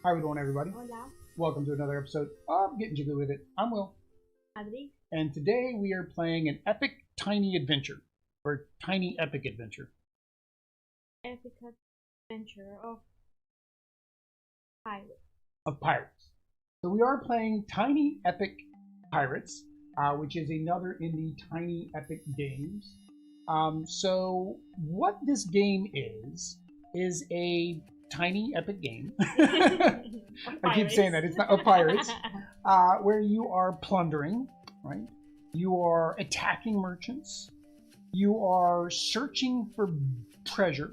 How are we doing, everybody? Hola, Welcome to another episode of Getting Jiggy With It. I'm Will, Adri. and today we are playing an epic tiny adventure, or tiny epic adventure Epic adventure of pirates. of pirates. So we are playing Tiny Epic Pirates, which is another in the Tiny Epic Games. So what this game is a tiny epic game. I keep saying that, it's not of pirates, where you are plundering, right? You are attacking merchants. You are searching for treasure.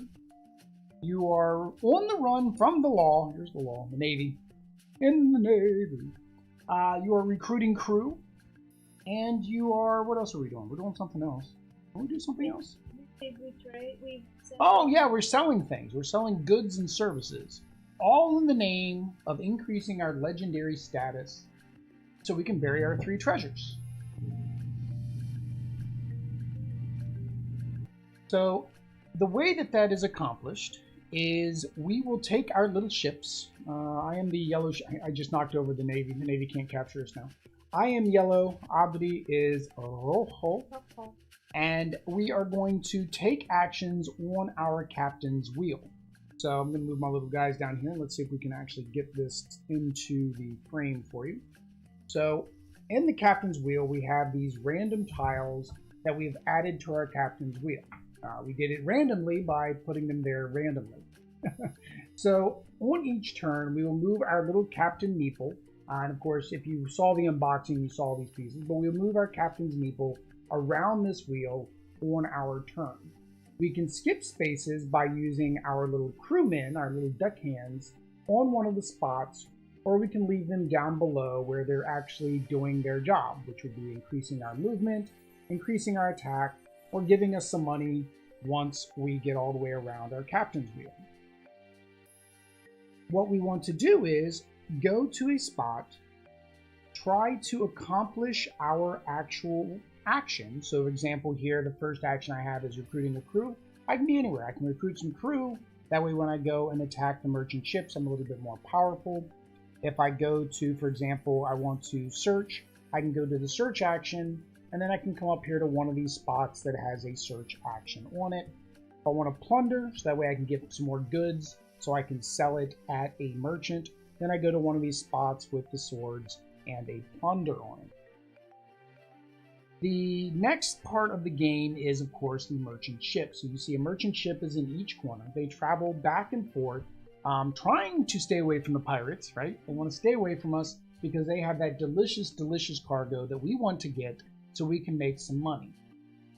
You are on the run from the law. Here's the law, the Navy. In the Navy. You are recruiting crew. And you are, what else are we doing? We're doing something else. Can we do something else? Oh yeah, we're selling things. We're selling goods and services. All in the name of increasing our legendary status so we can bury our 3 treasures. So the way that is accomplished is we will take our little ships. I am the yellow. I just knocked over the Navy. The Navy can't capture us now. I am yellow. Adri is rojo. And we are going to take actions on our captain's wheel. So I'm going to move my little guys down here. Let's see if we can actually get this into the frame for you. So in the captain's wheel, we have these random tiles that we've added to our captain's wheel. We did it randomly by putting them there randomly. So on each turn, we will move our little Captain Meeple. And of course, if you saw the unboxing, you saw these pieces. But we'll move our captain's Meeple around this wheel on our turn. We can skip spaces by using our little crewmen, our little deckhands, on one of the spots, or we can leave them down below where they're actually doing their job, which would be increasing our movement, increasing our attack, or giving us some money once we get all the way around our captain's wheel. What we want to do is go to a spot, try to accomplish our actual action. So, for example, here, the first action I have is recruiting a crew. I can be anywhere. I can recruit some crew. That way, when I go and attack the merchant ships, I'm a little bit more powerful. If I go to, for example, I want to search, I can go to the search action, and then I can come up here to one of these spots that has a search action on it. If I want to plunder, so that way I can get some more goods, so I can sell it at a merchant, then I go to one of these spots with the swords and a plunder on it. The next part of the game is, of course, the merchant ship. So you see a merchant ship is in each corner. They travel back and forth, trying to stay away from the pirates, right? They want to stay away from us because they have that delicious, delicious cargo that we want to get so we can make some money.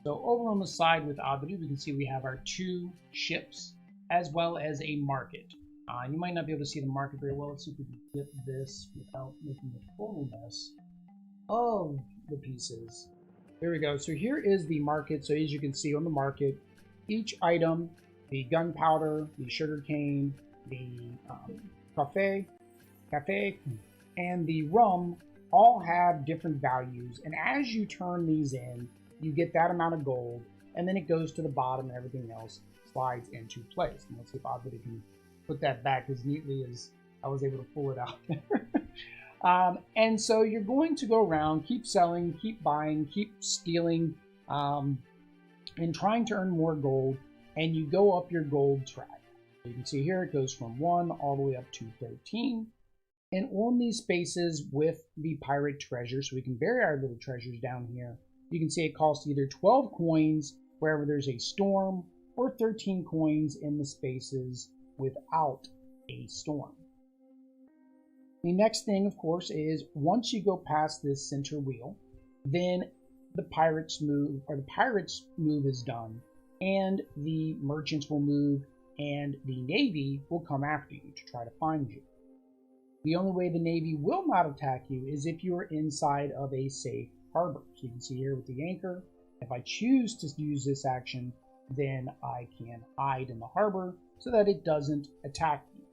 So over on the side with Adri, we can see we have our 2 ships as well as a market. You might not be able to see the market very well. Let's see if we can get this without making a total mess of the pieces. There we go. So here is the market. So as you can see on the market, each item, the gunpowder, the sugarcane, the cafe, and the rum all have different values. And as you turn these in, you get that amount of gold, and then it goes to the bottom and everything else slides into place. And let's see if Adri can put that back as neatly as I was able to pull it out there. And so you're going to go around, keep selling, keep buying, keep stealing, and trying to earn more gold, and you go up your gold track. You can see here it goes from 1 all the way up to 13. And on these spaces with the pirate treasure, so we can bury our little treasures down here, you can see it costs either 12 coins wherever there's a storm, or 13 coins in the spaces without a storm. The next thing, of course, is once you go past this center wheel, then the pirates move is done, and the merchants will move, and the Navy will come after you to try to find you. The only way the Navy will not attack you is if you are inside of a safe harbor. So you can see here with the anchor, if I choose to use this action, then I can hide in the harbor so that it doesn't attack me.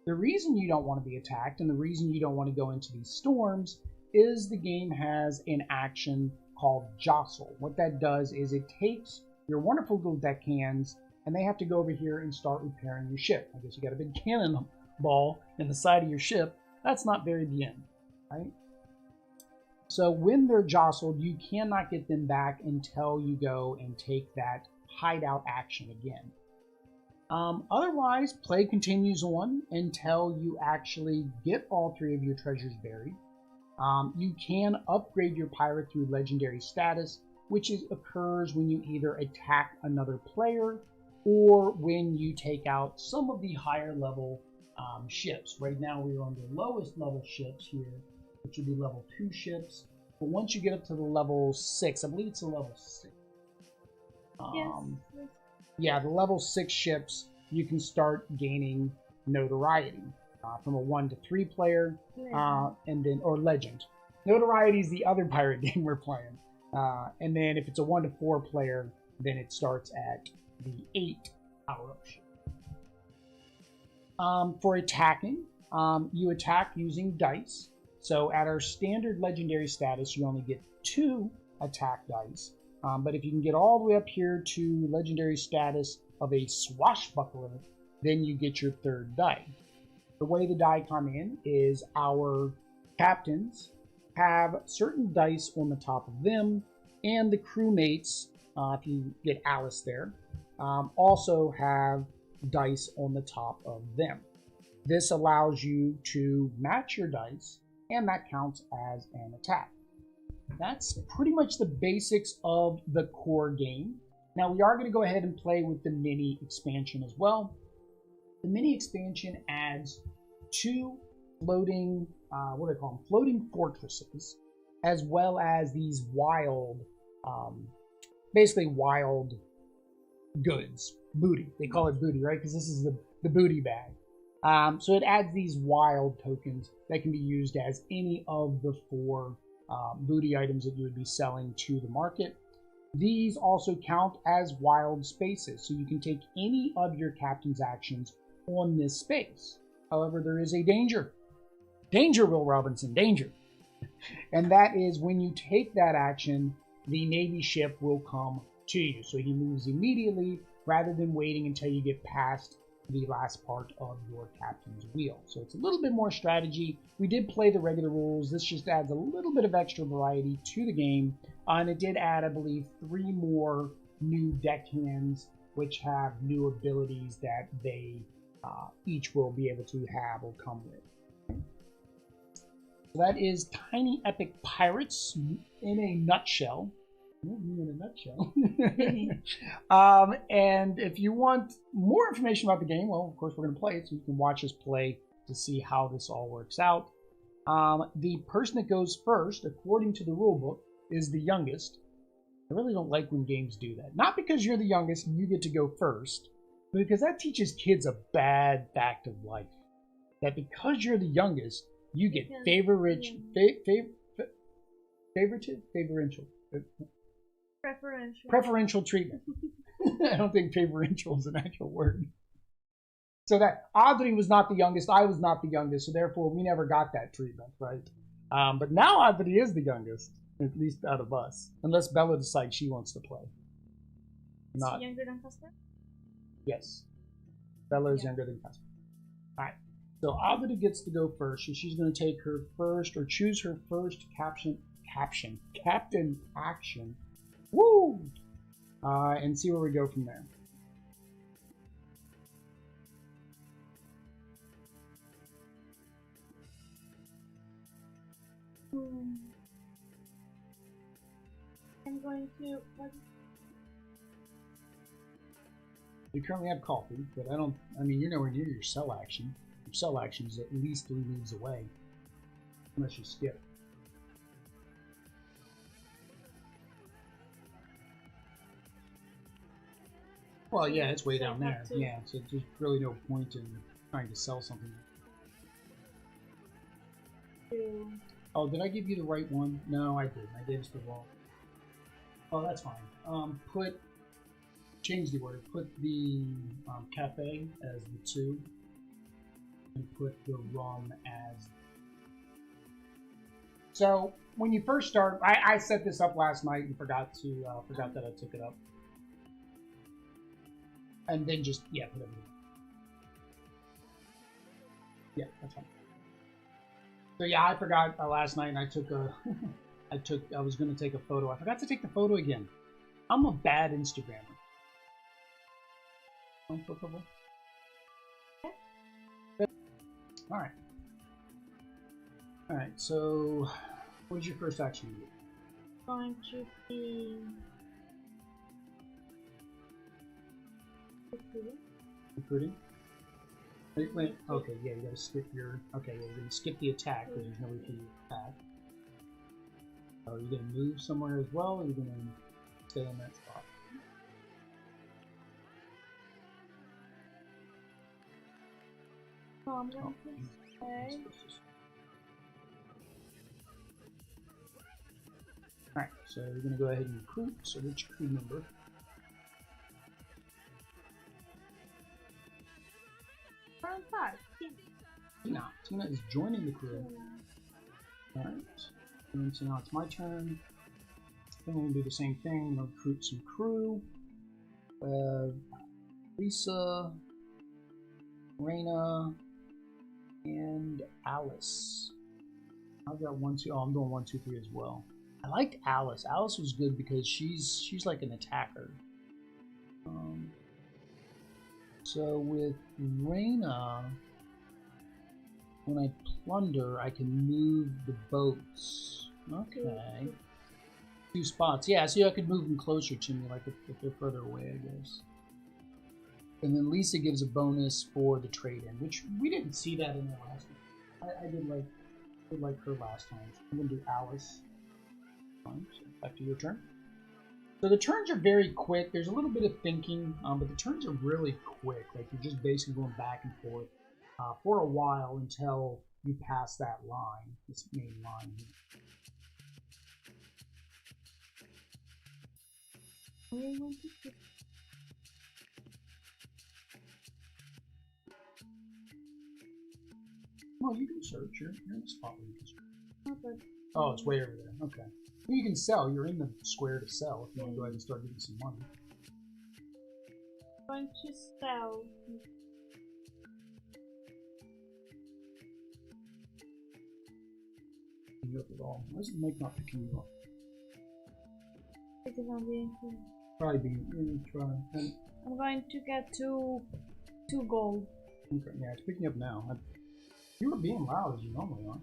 The reason you don't want to be attacked and the reason you don't want to go into these storms is the game has an action called Jostle. What that does is it takes your wonderful little deckhands and they have to go over here and start repairing your ship. I guess you got a big cannon ball in the side of your ship, that's not very bien, right? So when they're jostled, you cannot get them back until you go and take that hideout action again. Otherwise, play continues on until you actually get all 3 of your treasures buried. You can upgrade your pirate through legendary status, which occurs when you either attack another player or when you take out some of the higher level ships. Right now we are on the lowest level ships here, which would be level 2 ships. But once you get up to the level 6, I believe it's a level 6. Yes. Yeah, the level 6 ships, you can start gaining notoriety from a 1 to 3 player, and then or legend. Notoriety is the other pirate game we're playing, and then if it's a 1 to 4 player, then it starts at the 8 power-up ship. For attacking, you attack using dice. So at our standard legendary status, you only get 2 attack dice. But if you can get all the way up here to legendary status of a swashbuckler, then you get your 3rd die. The way the die come in is our captains have certain dice on the top of them, and the crewmates, if you get Alice there, also have dice on the top of them. This allows you to match your dice, and that counts as an attack. That's pretty much the basics of the core game. Now we are going to go ahead and play with the mini expansion as well. The mini expansion adds 2 floating, what do I call them? Floating fortresses, as well as these wild, basically wild goods, booty. They call it booty, right? Because this is the booty bag. So it adds these wild tokens that can be used as any of the 4 booty items that you would be selling to the market. These also count as wild spaces, so you can take any of your captain's actions on this space. However, there is a danger. Danger, Will Robinson, danger. And that is when you take that action, the Navy ship will come to you. So he moves immediately rather than waiting until you get past the last part of your captain's wheel. So it's a little bit more strategy. We did play the regular rules. This just adds a little bit of extra variety to the game. And it did add, I believe, 3 more new deckhands, which have new abilities that they each will be able to have or come with. So that is Tiny Epic Pirates in a nutshell. In a nutshell. And if you want more information about the game, well, of course, we're going to play it, so you can watch us play to see how this all works out. The person that goes first, according to the rulebook, is the youngest. I really don't like when games do that. Not because you're the youngest and you get to go first, but because that teaches kids a bad fact of life. That because you're the youngest, you get preferential. Preferential treatment. I don't think preferential is an actual word. So that Audrey was not the youngest, I was not the youngest, so therefore we never got that treatment, right? But now Audrey is the youngest, at least out of us, unless Bella decides she wants to play. Is she younger than Custer? Yes, Bella is younger than Custer. All right, so Audrey gets to go first, so she's going to take her first or choose her first captain action. Woo! And see where we go from there. I'm going to. We currently have coffee, but I mean, you're nowhere near your cell action. Your cell action is at least 3 moves away, unless you skip. Well, yeah, it's way down there. Yeah, so there's really no point in trying to sell something. Oh, did I give you the right one? No, I didn't. I gave us the wrong. Oh, that's fine. Change the order. Put the cafe as the 2, and put the rum as. So when you first start, I set this up last night and forgot that I took it up. And then just, yeah, put everything. Yeah, that's fine. So yeah, I forgot last night, and I took a, I was gonna take a photo. I forgot to take the photo again. I'm a bad Instagrammer. Unflippable. All right. All right. So, what was your first action? Going to be Recruiting. Wait. Okay. Yeah, you gotta skip your. Okay. Yeah, you're gonna skip the attack because there's no repeat attack. So, are you gonna move somewhere as well, or are you gonna stay in that spot? So I'm going to say Alright, so you're going to go ahead and recruit. So which crew member? round 5. Tina is joining the crew. Alright, and so now it's my turn. Then we're going to do the same thing. We'll recruit some crew. Lisa, Raina, and Alice. I've got 1, 2. Oh, I'm doing 1, 2, 3 as well. I liked Alice. Alice was good because she's like an attacker. So with Raina, when I plunder, I can move the boats. Okay. 2 spots. Yeah, so I could move them closer to me, like if they're further away, I guess. And then Lisa gives a bonus for the trade-in, which we didn't see that in the last one. I did like her last time. So I'm gonna do Alice. So back to your turn. So the turns are very quick. There's a little bit of thinking, but the turns are really quick. Like you're just basically going back and forth for a while until you pass that line, this main line here. Well, you can search. You're in the spot where you can search. Okay. Oh, it's way over there. Okay. You can sell. You're in the square to sell if you want to go ahead and start getting some money. Going to sell. Picking you up at all. Why is the mic not picking you up? Because I'm being here. Probably being try. I'm going to get two gold. Okay, yeah, it's picking up now. You were being loud as you normally are.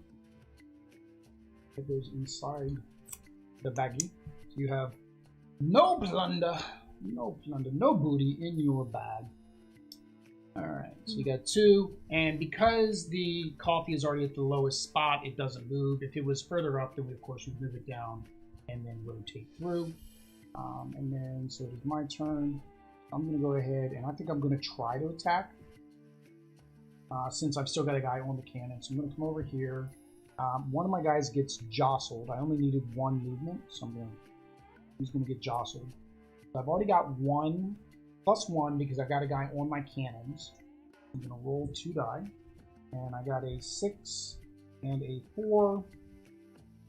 It goes inside the baggie. So you have no plunder, no booty in your bag. Alright, so you got 2, and because the coffee is already at the lowest spot, it doesn't move. If it was further up, then we of course would move it down and then rotate through. And then, so it is my turn. I'm going to go ahead, and I think I'm going to try to attack. Since I've still got a guy on the cannon, so I'm going to come over here. One of my guys gets jostled. I only needed 1 movement, so he's going to get jostled. So I've already got 1 plus 1 because I got a guy on my cannons. I'm going to roll 2 die, and I got a 6 and a 4,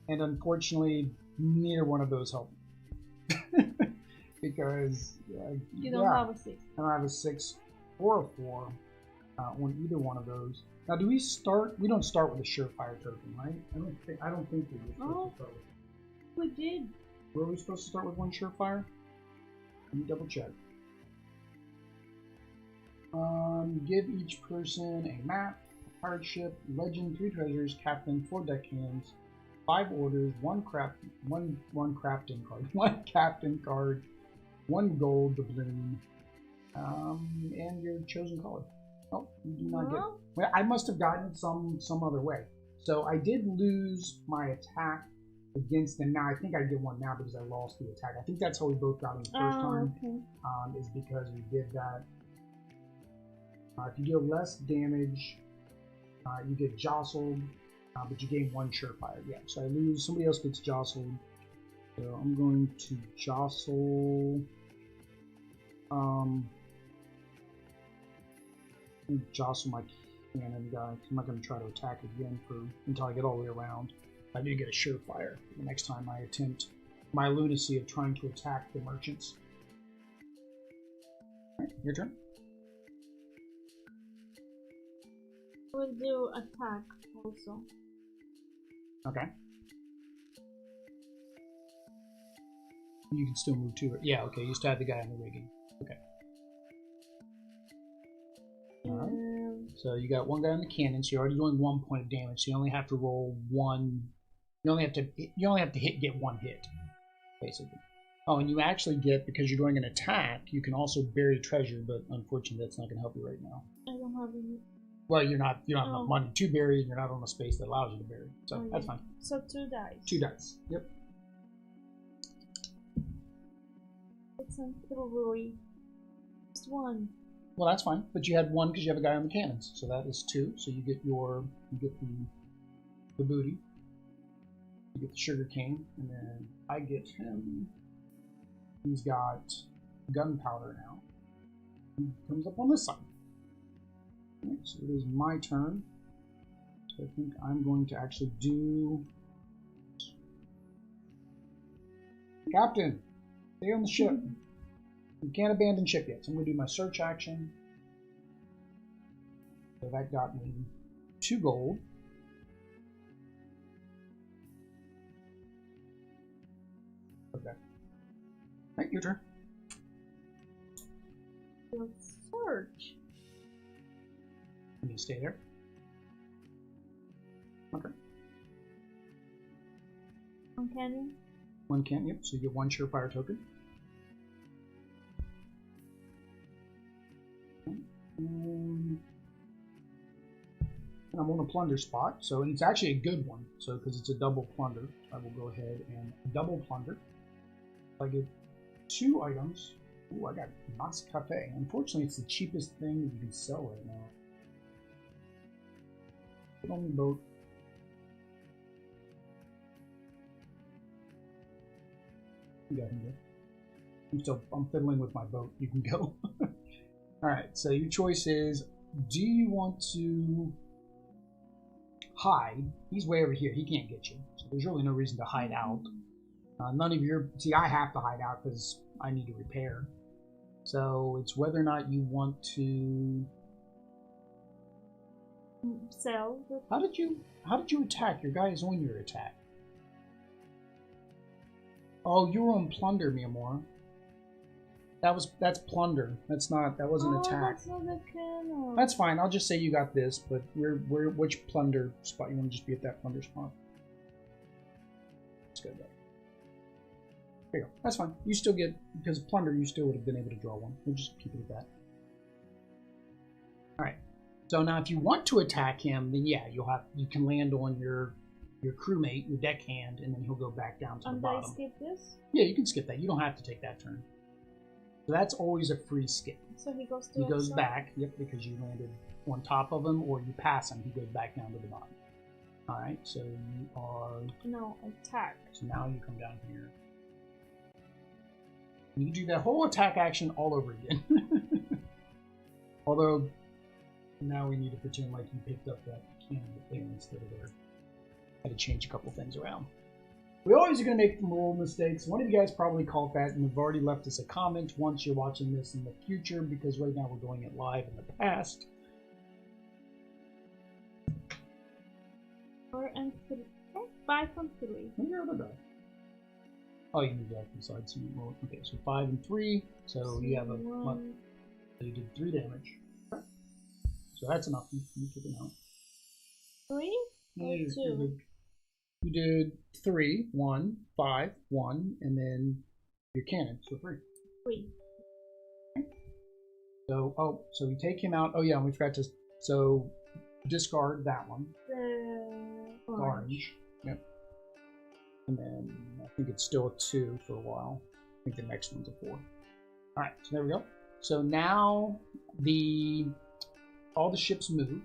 and unfortunately, neither one of those helped because You don't have a 6. I don't have a 6 or a 4. On either one of those. Now, do we start? We don't start with a surefire token, right? I don't think we were supposed to start with. We did. Were we supposed to start with 1 surefire? Let me double check. Give each person a map, a pirate ship, legend, 3 treasures, captain, 4 deckhands, 5 orders, 1 crafting card, 1 captain card, 1 gold doubloon, and your chosen color. Oh, you do not get it. Well, I must have gotten it some other way. So I did lose my attack against them. Now I think I get 1 now because I lost the attack. I think that's how we both got it the first time. Okay. Is because we did that. If you deal less damage, you get jostled, but you gain 1 surefire. Yeah, so I lose. Somebody else gets jostled. So I'm going to jostle. Jostle my cannon guy. I'm not going to try to attack again until I get all the way around. I do get a surefire the next time I attempt my lunacy of trying to attack the merchants. Alright, your turn. We'll do attack also. Okay. You can still move to it. Yeah, okay. You still have the guy on the rigging. Okay. Alright. So you got one guy on the cannon, so you're already doing 1 point of damage, so you only have to roll one. You only have to get one hit, basically. Oh, and you actually get, because you're doing an attack, you can also bury treasure, but unfortunately that's not gonna help you right now. I don't have any. Well, you don't have enough money to bury, and you're not on a space that allows you to bury. So that's fine. So 2 dice. 2 dice. Yep. It's on 3. Just 1. Well, that's fine. But you had 1 because you have a guy on the cannons, so that is 2. So you get the booty. You get the sugar cane, and then I get him. He's got gunpowder now. He comes up on this side. Okay, so it is my turn. So I think I'm going to actually do. Captain, stay on the ship. You can't abandon ship yet. So I'm going to do my search action. So that got me 2 gold. Okay. Right, your turn. Let's search. You stay there. Okay. One cannon. 1 cannon, yep. So you get 1 surefire token. And I'm on a plunder spot, so and it's actually a good one. So because it's a double plunder, I will go ahead and double plunder. I get 2 items. Ooh, I got Mas Cafe. Unfortunately, it's the cheapest thing that you can sell right now. Put on the boat. You got him there. I'm fiddling with my boat. You can go. Alright, so your choice is, do you want to hide? He's way over here. He can't get you. So there's really no reason to hide out. None of your... See, I have to hide out because I need to repair. So it's whether or not you want to... Sell. How did you attack? Your guy is on your attack. Oh, you were on plunder, mi amor. That's plunder. That wasn't attack. That's not a cannon. That's fine. I'll just say you got this, but which plunder spot? You want to just be at that plunder spot? Let's go there. There you go. That's fine. You still get, because plunder, you still would have been able to draw 1. We'll just keep it at that. Alright. So now if you want to attack him, then yeah, you can land on your crewmate, your deckhand, and then he'll go back down to the bottom. And I skip this? Yeah, you can skip that. You don't have to take that turn. So that's always a free skip. So he goes to He goes back, yep, because you landed on top of him, or you pass him, he goes back down to the bottom. Alright, so you are... No, attack. So now you come down here. You do that whole attack action all over again. Although, now we need to pretend like you picked up that cannon there instead of there. Had to change a couple things around. We always are going to make some rule mistakes. One of you guys probably caught that and have already left us a comment once you're watching this in the future, because right now we're doing it live in the past. 4 and 3. 5 and 3. Where are the die? Oh, you moved that inside. So okay, so 5 and 3. So you have a... Well, so you did 3 damage. Okay. So that's enough. You took it out. 3 or 2? You did 3, 1, 5, 1, and then your cannon, so 3. 3. Okay. So, so we take him out. Oh yeah, and we forgot to. So discard that one. The orange. Yep. And then I think it's still a 2 for a while. I think the next one's a 4. All right, so there we go. So now all the ships move.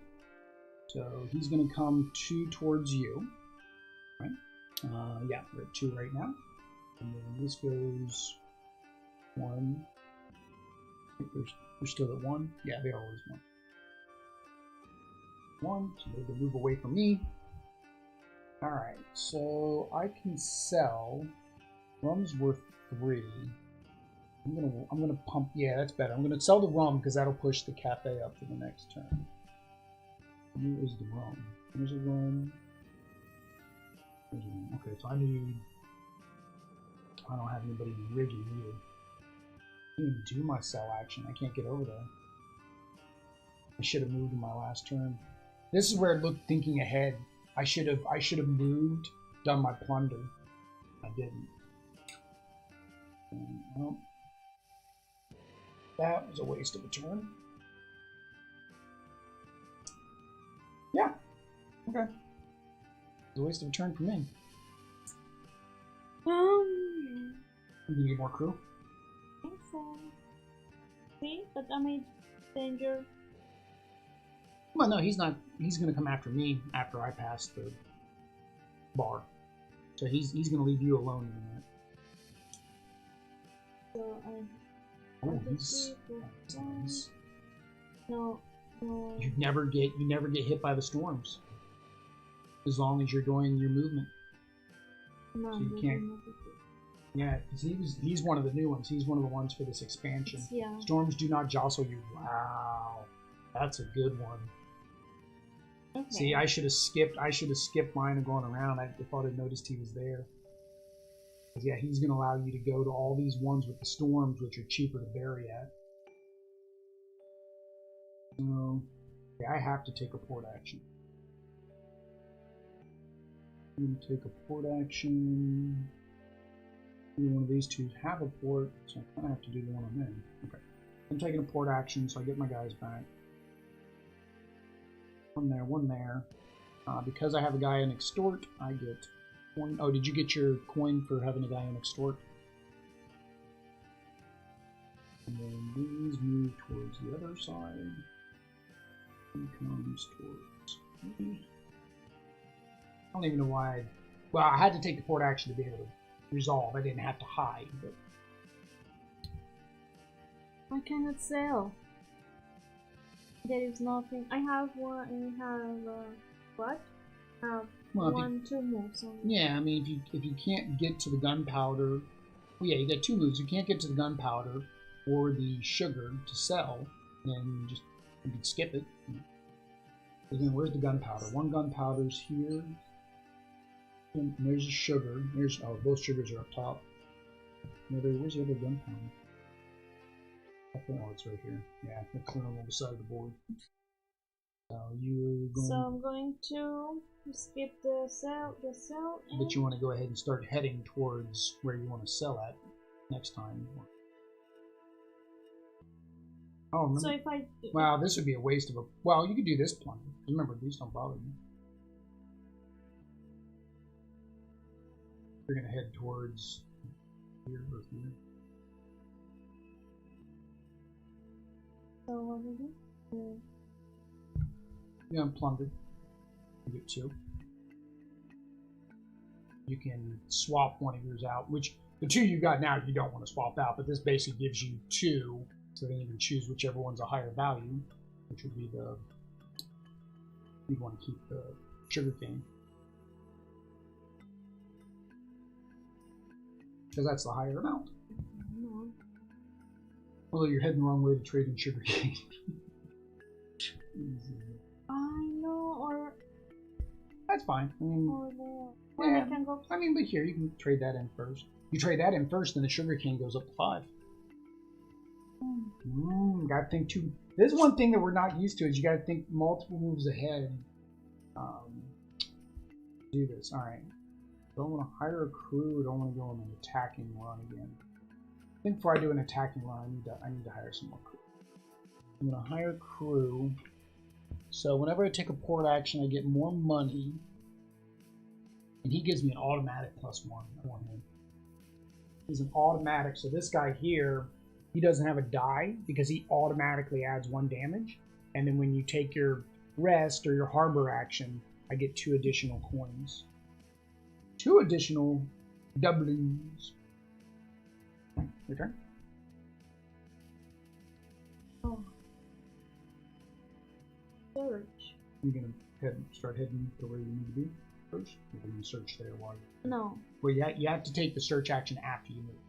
So he's going to come 2 towards you. Right? Yeah, we're at 2 right now. And then this goes 1. I think they're still at 1. Yeah, they're always 1. So they can move away from me. Alright, so I can sell. Rum's worth 3. I'm gonna pump. Yeah, that's better. I'm gonna sell the rum because that'll push the cafe up to the next turn. Where is the roam? There's a roam. There's a roam. Okay, so I don't have anybody rigging either. I can't even do my cell action. I can't get over there. I should have moved in my last turn. This is where it looked thinking ahead. I should have moved, done my plunder. I didn't. Well, that was a waste of a turn. Yeah. Okay. It was a waste of a turn for me. You need more crew? I think so. Me? But I'm in danger. Well, no, he's not. He's going to come after me after I pass the bar. So he's going to leave you alone in a minute. So I. Oh, he's nice. No. You never get hit by the storms as long as you're doing your movement. No, so you can't. Yeah, because he's one of the new ones. He's one of the ones for this expansion. Yeah. Storms do not jostle you. Wow, that's a good one. Okay. See, I should have skipped mine and gone around. I thought I'd noticed he was there. Yeah, he's going to allow you to go to all these ones with the storms, which are cheaper to bury at. So, yeah, I have to take a port action. I'm going to take a port action. Either one of these two have a port, so I kind of have to do the one I'm in. Okay. I'm taking a port action, so I get my guys back. One there, one there. Because I have a guy in extort, I get coin. Oh, did you get your coin for having a guy in extort? And then these move towards the other side. He comes towards me. I don't even know why. Well, I had to take the port action to be able to resolve. I didn't have to hide. But I cannot sell. There is nothing. I have one. I have what? I have one, two moves. Yeah, I mean, if you can't get to the gunpowder, well, yeah, you got two moves. You can't get to the gunpowder or the sugar to sell, then you can skip it. Again, where's the gunpowder? One gunpowder's here. And there's the sugar. Both sugars are up top. Where's the other gunpowder? Oh, it's right here. Yeah, they're clear on the side of the board. So I'm going to skip the sell. But you want to go ahead and start heading towards where you want to sell at next time. Oh, remember? So if I. Wow, this would be a waste of a. Well, you could do this plunder. Remember, these don't bother me. You're gonna head towards here or here. So what is it? Yeah, I'm plundered. You get two. You can swap one of yours out, which the two you got now you don't want to swap out, but this basically gives you two, so then you can choose whichever one's a higher value, which would be the. You'd want to keep the sugarcane. Because that's the higher amount. No. Although you're heading the wrong way to trade in sugarcane. I know, or that's fine. I mean, I can go. I mean, but here you can trade that in first. You trade that in first, then the sugarcane goes up to 5. Gotta think too. There's one thing that we're not used to is you gotta think multiple moves ahead. Do this. All right. Don't want to hire a crew. Don't want to go on an attacking run again. I think before I do an attacking run, I need to hire some more crew. I'm going to hire crew. So whenever I take a port action, I get more money. And he gives me an automatic +1. I want him. He's an automatic. So this guy here, he doesn't have a die because he automatically adds 1 damage. And then when you take your rest or your harbor action, I get 2 additional coins. 2 additional W's. Your turn. Oh. Search. You're gonna start heading to where you need to be first. You're gonna search there while you. No. Well, you have to take the search action after you move.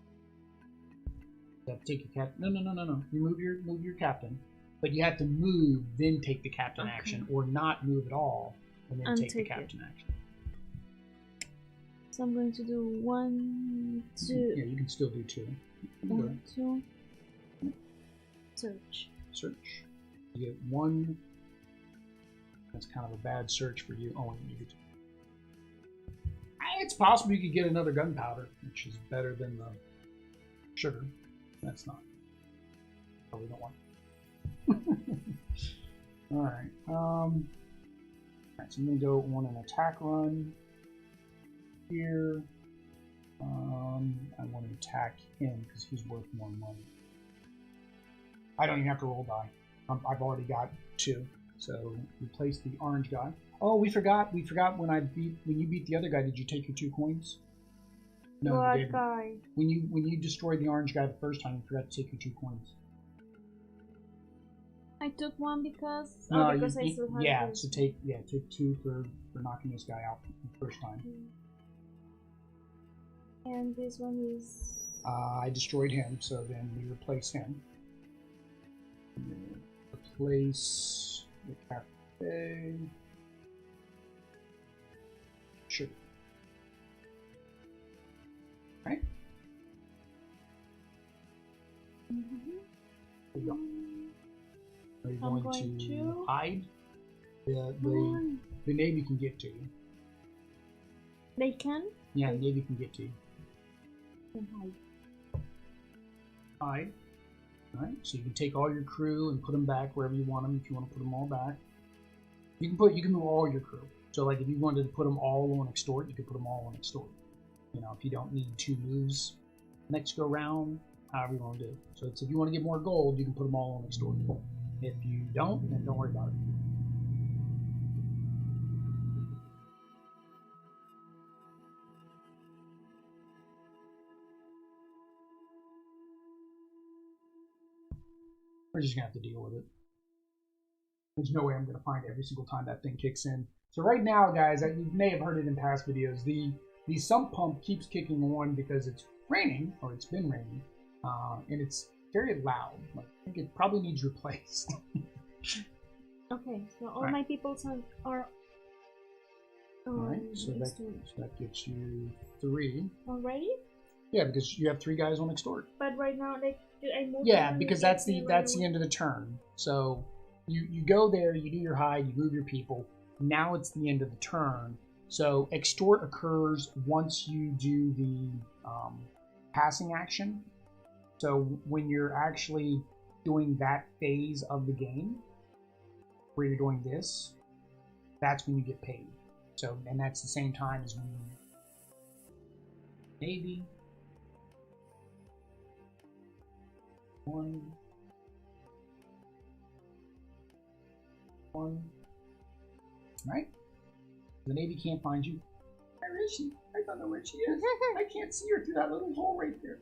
You have to take your captain. No. You move your captain. But you have to move, then take the captain action, or not move at all, and then take the captain action. So I'm going to do 1, 2. Yeah, you can still do 2. 1, 2. Search. Search. You get 1. That's kind of a bad search for you. Oh, you get 2. It's possible you could get another gunpowder, which is better than the sugar. That's not. Probably don't want. Alright. Alright, so I'm going to go on an attack run here. I want to attack him because he's worth more money. I don't even have to roll die. I've already got 2. So replace the orange guy. Oh, we forgot when you beat the other guy, did you take your 2 coins? No, what you didn't. guy? When you destroyed the orange guy the first time, you forgot to take your 2 coins. I took 1 because I still have yeah, so take 2 for knocking this guy out the first time. And this one is I destroyed him, so then we replace him. Replace the cafe. Sure. Right? There you go. Are you going to hide? The Navy can get to you. They can? Yeah, the Navy can get to you. Hide. Hide. Alright, so you can take all your crew and put them back wherever you want them if you want to put them all back. You can move all your crew. So like if you wanted to put them all on extort, you could put them all on extort. You know, if you don't need 2 moves next go round, however you want to do it. So it's if you want to get more gold, you can put them all on extort. If you don't, then don't worry about it. We're just gonna have to deal with it. There's no way I'm gonna find every single time that thing kicks in. So right now, guys, you may have heard it in past videos. The sump pump keeps kicking on because it's raining, or it's been raining, and it's very loud. Like, I think it probably needs replaced. Okay, so all my people are. Alright, so that gets you 3 already. Yeah, because you have 3 guys on extort. But right now, like, I move. Yeah, because that's the end of the turn. So you go there, you do your hide, you move your people. Now it's the end of the turn. So extort occurs once you do the passing action. So when you're actually doing that phase of the game, where you're doing this, that's when you get paid. So, and that's the same time as when you Navy. 1. Right? The Navy can't find you. Where is she? I don't know where she is. I can't see her through that little hole right there.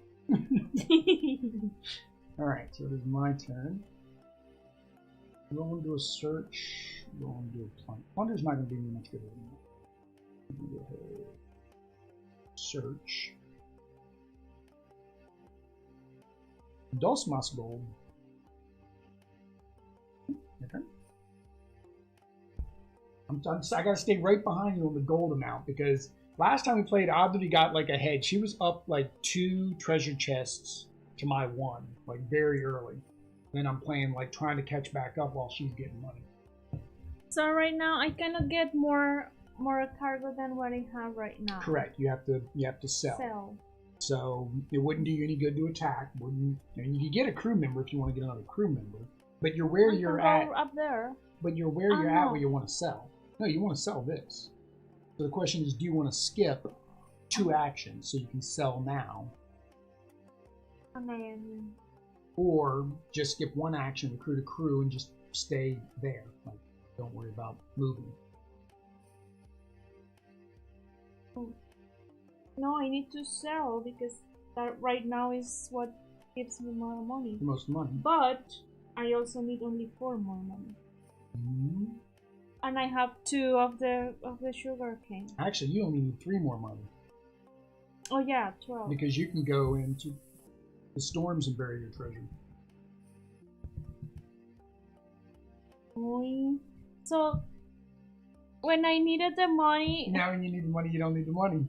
Alright, so it is my turn. We're going to do a search. We're going to do a plunder. Plunder's not going to do me much good right now. I'm going to go ahead. Search. Dos más gold. Okay. I gotta stay right behind you on the gold amount because last time we played, Audrey got like ahead. She was up like 2 treasure chests to my 1, like very early. Then I'm playing like trying to catch back up while she's getting money. So right now I cannot get more cargo than what I have right now. Correct. You have to sell. So it wouldn't do you any good to attack. Wouldn't. I mean, you could get a crew member if you want to get another crew member, but you're where you're at up there. But you're where you're at where you want to sell. No, you want to sell this. So the question is, do you want to skip 2 actions so you can sell now? Or just skip 1 action, recruit a crew, and just stay there. Like, don't worry about moving. No, I need to sell because that right now is what gives me more money. The most money. But I also need only 4 more money. Mm-hmm. And I have 2 of the sugar cane. Actually, you only need 3 more money. Oh yeah, 12. Because you can go into the storms and bury your treasure. So when I needed the money. Now when you need the money, you don't need the money.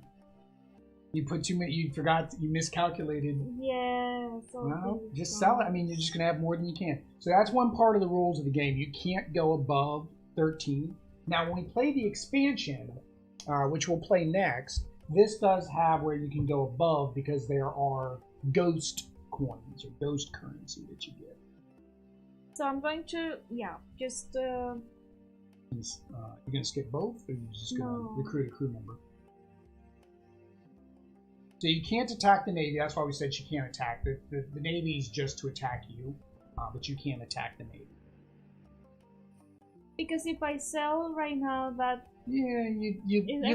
You put too many. You forgot. You miscalculated. Yeah. So well, just sell it. I mean, you're just gonna have more than you can. So that's one part of the rules of the game. You can't go above 13. Now, when we play the expansion, which we'll play next, this does have where you can go above because there are ghost coins or ghost currency that you get. So I'm going to, just. You're gonna skip both, or you're just gonna recruit a crew member? So you can't attack the Navy. That's why we said she can't attack. The Navy is just to attack you, but you can't attack the Navy. Because if I sell right now, that you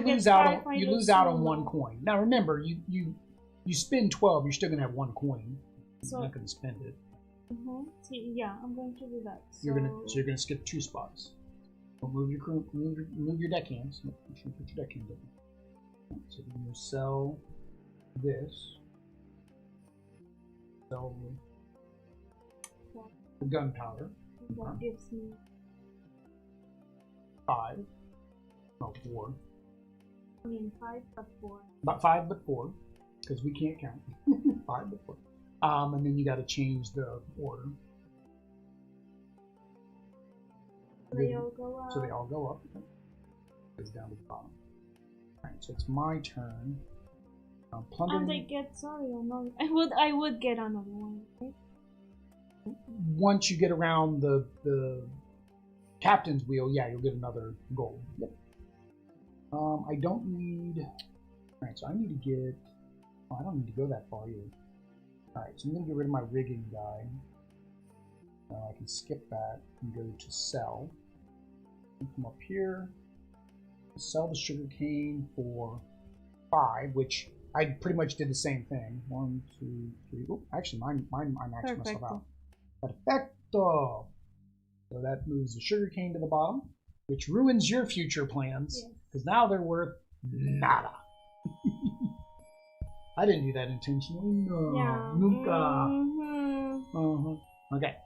lose out on you lose out on 1 coin. Now remember, you spend 12, you're still gonna have 1 coin. You're not gonna spend it. See, yeah, I'm going to do that. So You're gonna skip 2 spots. We'll move your crew, move your deckhands. Put your deckhands in. So then you sell this. Sell the gunpowder. That gives me 5. No, 4. I mean 5 but 4. About 5 but 4, because we can't count. 5 but 4. And then you got to change the order. So they all go up. So they all go up. Goes down to the bottom. Alright, so it's my turn. Plundering. And they get another. I would get another one, right? Once you get around the captain's wheel, yeah, you'll get another gold. Yep. I don't need. Alright, so I need to get. Oh, I don't need to go that far either. Alright, so I'm going to get rid of my rigging guy. I can skip that and go to sell. Come up here. Sell the sugarcane for 5, which I pretty much did the same thing. 1, 2, 3. Oh, actually, I maxed myself out. Perfecto! So that moves the sugarcane to the bottom, which ruins your future plans, because now they're worth nada. I didn't do that intentionally. No. Yeah. Nunca. Okay.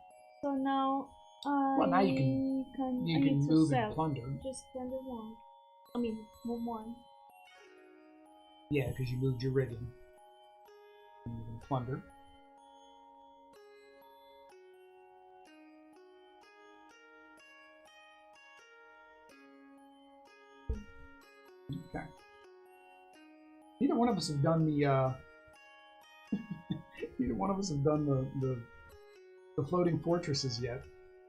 So now Well, now you can move and plunder. Just plunder 1. I mean, move 1. Yeah, because you moved your rigging. And you can plunder. Okay. Neither one of us have done the neither one of us have done the floating fortresses yet.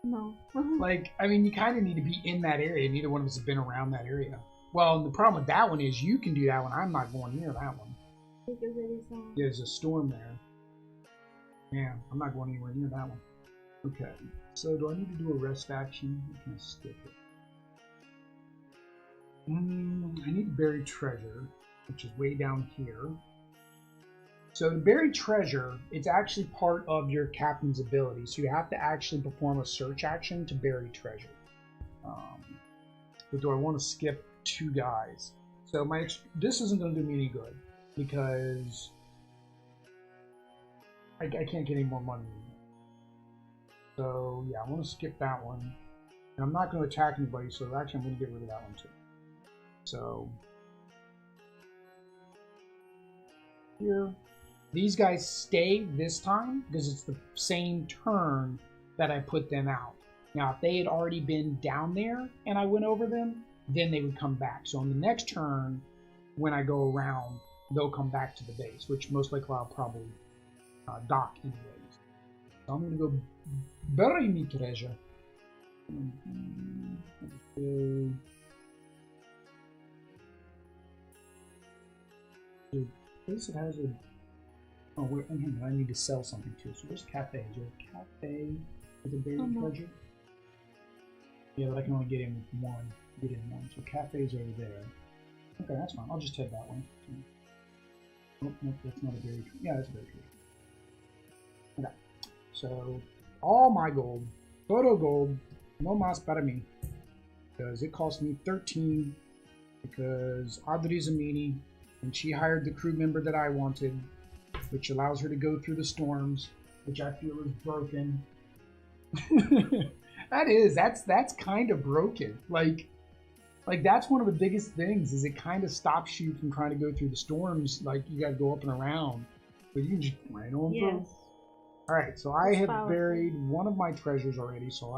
No. Like, I mean, you kind of need to be in that area. Neither one of us have been around that area. Well, and the problem with that one is you can do that one. I'm not going near that one. Because it is there's a storm there. Yeah, I'm not going anywhere near that one. Okay. So do I need to do a rest action? I can skip it. I need to bury treasure, which is way down here. So to bury treasure, it's actually part of your captain's ability. So you have to actually perform a search action to bury treasure. But do I want to skip 2 guys? So this isn't going to do me any good because I can't get any more money. So yeah, I want to skip that one. And I'm not going to attack anybody, so actually I'm going to get rid of that one too. So here. These guys stay this time because it's the same turn that I put them out. Now, if they had already been down there and I went over them, then they would come back. So on the next turn, when I go around, they'll come back to the base, which most likely I'll probably dock anyways. So I'm going to go bury me treasure. This it has a. Oh, wait, I need to sell something too. So where's cafe? Is there a cafe with a buried treasure? Yeah, but I can only get in one. So cafe's over there. Okay, that's fine. I'll just head that way. Oh, nope, that's not a buried treasure. Yeah, that's a buried treasure. Okay. So all my gold, photo gold, no mas para mí, because it cost me 13. Because Audrey's a meanie, and she hired the crew member that I wanted, which allows her to go through the storms, which I feel is broken. That's kind of broken. Like that's one of the biggest things is it kind of stops you from trying to go through the storms. Like you got to go up and around, but you can just right on through. All right, so I have buried one of my treasures already, so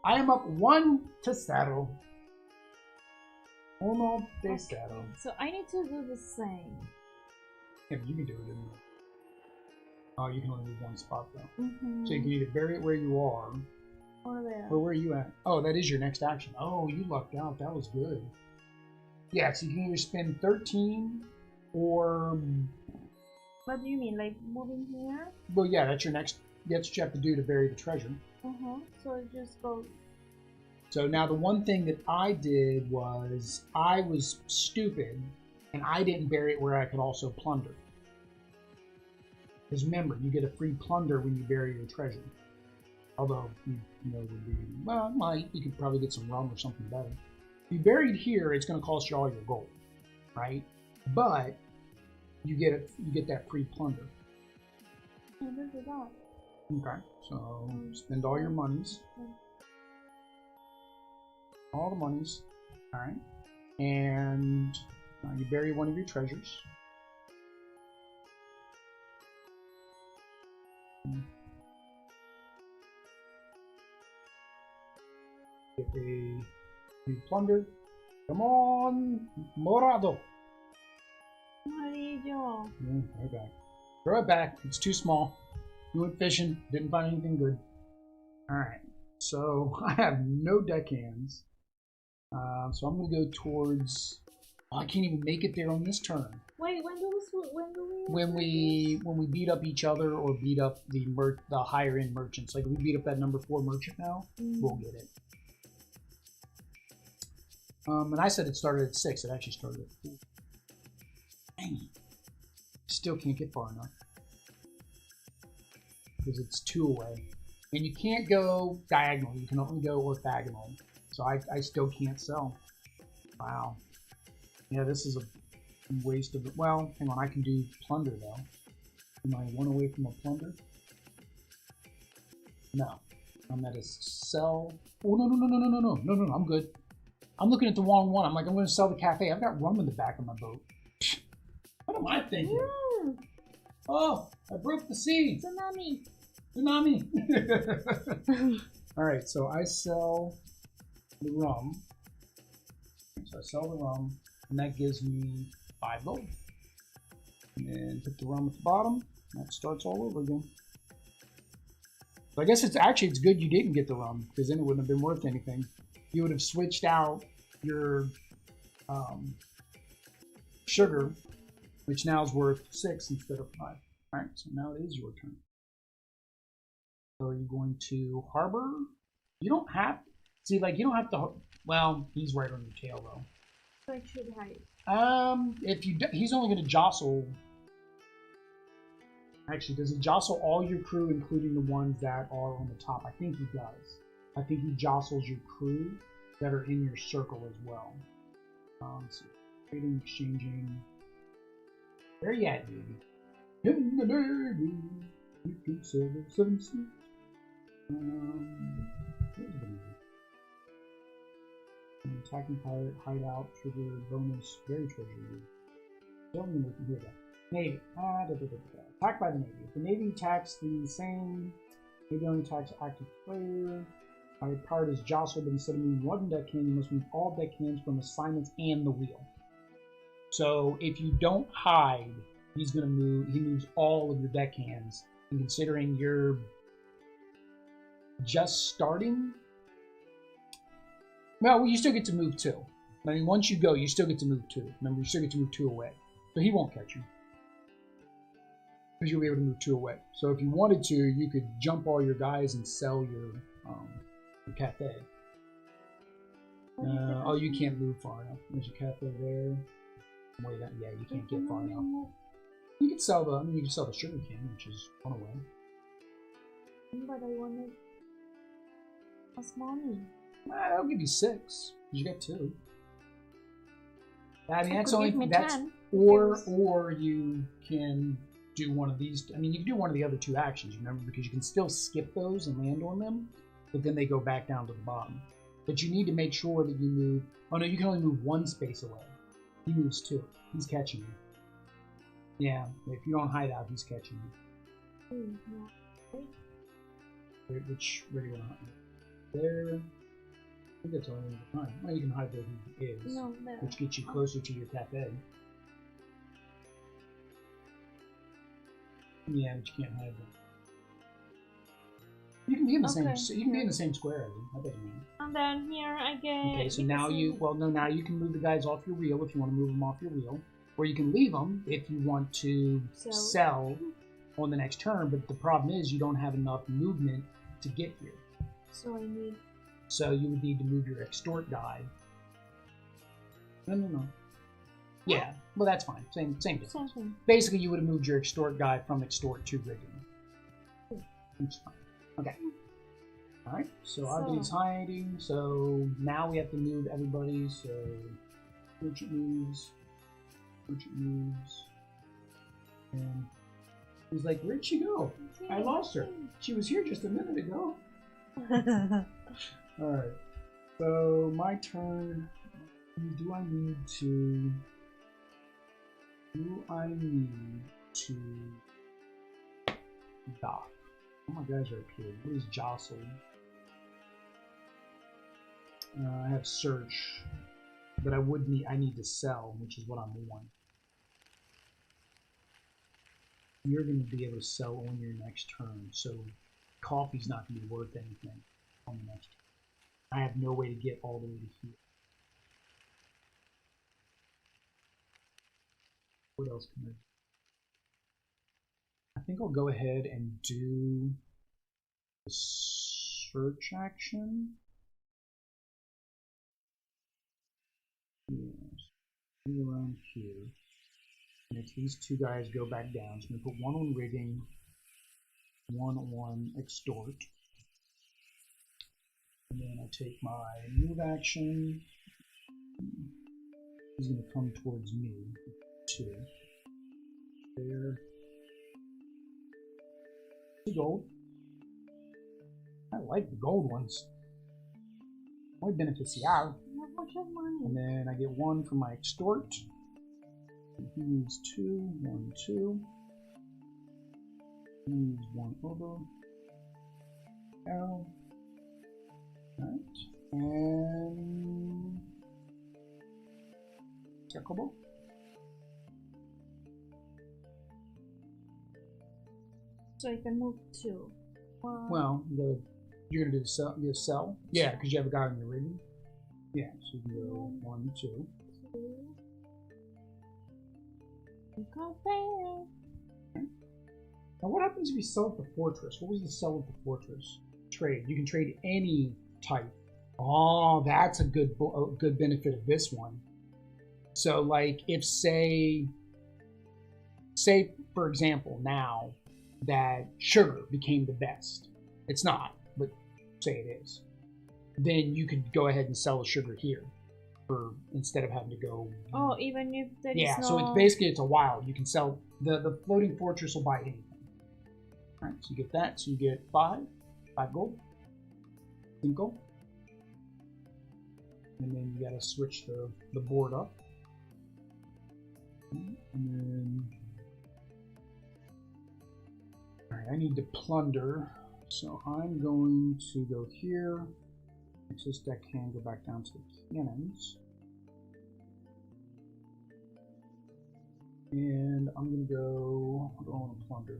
I am up 1 to settle. Uno de settle. So I need to do the same. Yeah, but you can do it in. Oh, you can only move one spot though. Mm-hmm. So you can either bury it where you are. Or there. Or where are you at? Oh, that is your next action. Oh, you lucked out. That was good. Yeah, so you can either spend 13 or... What do you mean? Like moving here? Well, yeah, that's your next... That's what you have to do to bury the treasure. So just go... So now the one thing that I did was I was stupid and I didn't bury it where I could also plunder. Because remember, you get a free plunder when you bury your treasure. Although, you know, would be, well, you could probably get some rum or something better. If you buried here, it's going to cost you all your gold, right? But you get that free plunder. Okay, so spend all your monies. All the monies. All right. And you bury one of your treasures. Get a new plunder. Come on, Morado. Amarillo. Right back. Throw it back. It's too small. We went fishing. Didn't find anything good. All right. So I have no deckhands. So I'm going to go towards... Oh, I can't even make it there on this turn. Wait, when we beat up each other or beat up the higher end merchants. Like if we beat up that number 4 merchant now, we'll get it. And I said it started at 6. It actually started at 4. Dang it. Still can't get far enough. Because it's 2 away. And you can't go diagonal. You can only go orthogonal. So I still can't sell. Wow. Yeah, this is a waste of it. Well, hang on. I can do plunder, though. Am I 1 away from a plunder? No. I'm at a sell. Oh, no. I'm good. I'm looking at the wrong one. I'm like, I'm going to sell the cafe. I've got rum in the back of my boat. What am I thinking? Oh, I broke the sea. Tsunami. All right, so I sell the rum. So I sell the rum, and that gives me 5 gold. And then put the rum at the bottom. And that starts all over again. So I guess it's good you didn't get the rum, because then it wouldn't have been worth anything. You would have switched out your sugar, which now is worth 6 instead of 5. All right, so now it is your turn. So are you going to harbor? You don't have to. See, like, you don't have to. Well, he's right on your tail, though. So I should hide. He's only going to jostle. Actually, does he jostle all your crew, including the ones that are on the top? I think he does. I think he jostles your crew that are in your circle as well. So trading, exchanging. Where you at, baby? In the Navy, you can sail 7 seas. Attacking pirate, hideout, trigger, bonus, very treasure. Don't even look here. Navy. Attacked by the Navy. If the Navy attacks the same, Navy only attacks active player. Pirate is jostled, but instead of moving 1 deckhand, you must move all deckhands from assignments and the wheel. So if you don't hide, he's going to move. He moves all of your deckhands. And considering you're just starting, well, you still get to move 2. I mean, once you go, you still get to move 2. Remember, you still get to move 2 away. So he won't catch you. Because you'll be able to move 2 away. So if you wanted to, you could jump all your guys and sell your cafe. Oh, you can't move far enough. There's a cafe there. Wait, yeah, you can't get far enough. You could sell the sugar cane, which is 1 away. But I wanted as money. That'll give you 6. You got 2. I mean, or you can do one of these. I mean, you can do one of the other 2 actions. Remember, because you can still skip those and land on them. but then they go back down to the bottom. But you need to make sure that you move. Oh no, you can only move one space away. He moves two. He's catching you. Yeah, if you don't hide out, he's catching you. Which, where do you want to hide? There. I think that's all you need to hide. Well, you can hide where he is, no, there. which gets you closer to your cafe. Yeah, but you can't hide them. You can be in the same. You can be in the same square as him. That doesn't matter. And then here I get. Okay, so now you. Well, no, now you can move the guys off your wheel if you want to move them off your wheel, or you can leave them if you want to sell on the next turn. But the problem is you don't have enough movement to get here. So I need. So you would need to move your extort guy. No. Yeah, well that's fine. Same difference. Same thing. Basically, you would have moved your extort guy from extort to rigging. That's fine. Okay. Alright, so Audrey's hiding, so now we have to move everybody, so merchant moves, and he's like, where'd she go? I lost her. She was here just a minute ago. Alright, so my turn. Do I need to dock? Oh, my guys are up here. What is jostle? I have search, but I need to sell, which is what I'm on. You're going to be able to sell on your next turn, so coffee's not going to be worth anything on the next turn. I have no way to get all the way to here. What else can I do? I think I'll go ahead and do the search action. Yes, around here. And if these two guys go back down, so I'm going to put one on rigging, one on extort. And then I take my move action. He's going to come towards me. Two. There. Gold. I like the gold ones. Muy beneficial. And then I get one from my extort. And he needs two. 1, 2. He needs one over. Arrow. Alright. And Jacobo. So I can move two. Well, you're gonna do the sell. Yeah, because you have a guy on your rigging. Yeah, so you can go 1, 2. Okay. Now, what happens if you sell at the fortress? What was the sell at the fortress? Trade. You can trade any type. Oh, that's a good benefit of this one. So, like, if say for example, now that sugar became the best. It's not, but say it is. Then you could go ahead and sell the sugar here, instead of having to go. Oh, even if there is no. Yeah, so it's a wild. You can sell the floating fortress will buy anything. All right, so you get that. So you get 5 gold, 5, and then you got to switch the board up, and then. Alright, I need to plunder, so I'm going to go here. Access deck can go back down to the cannons. And I'm going to go. I don't want to plunder.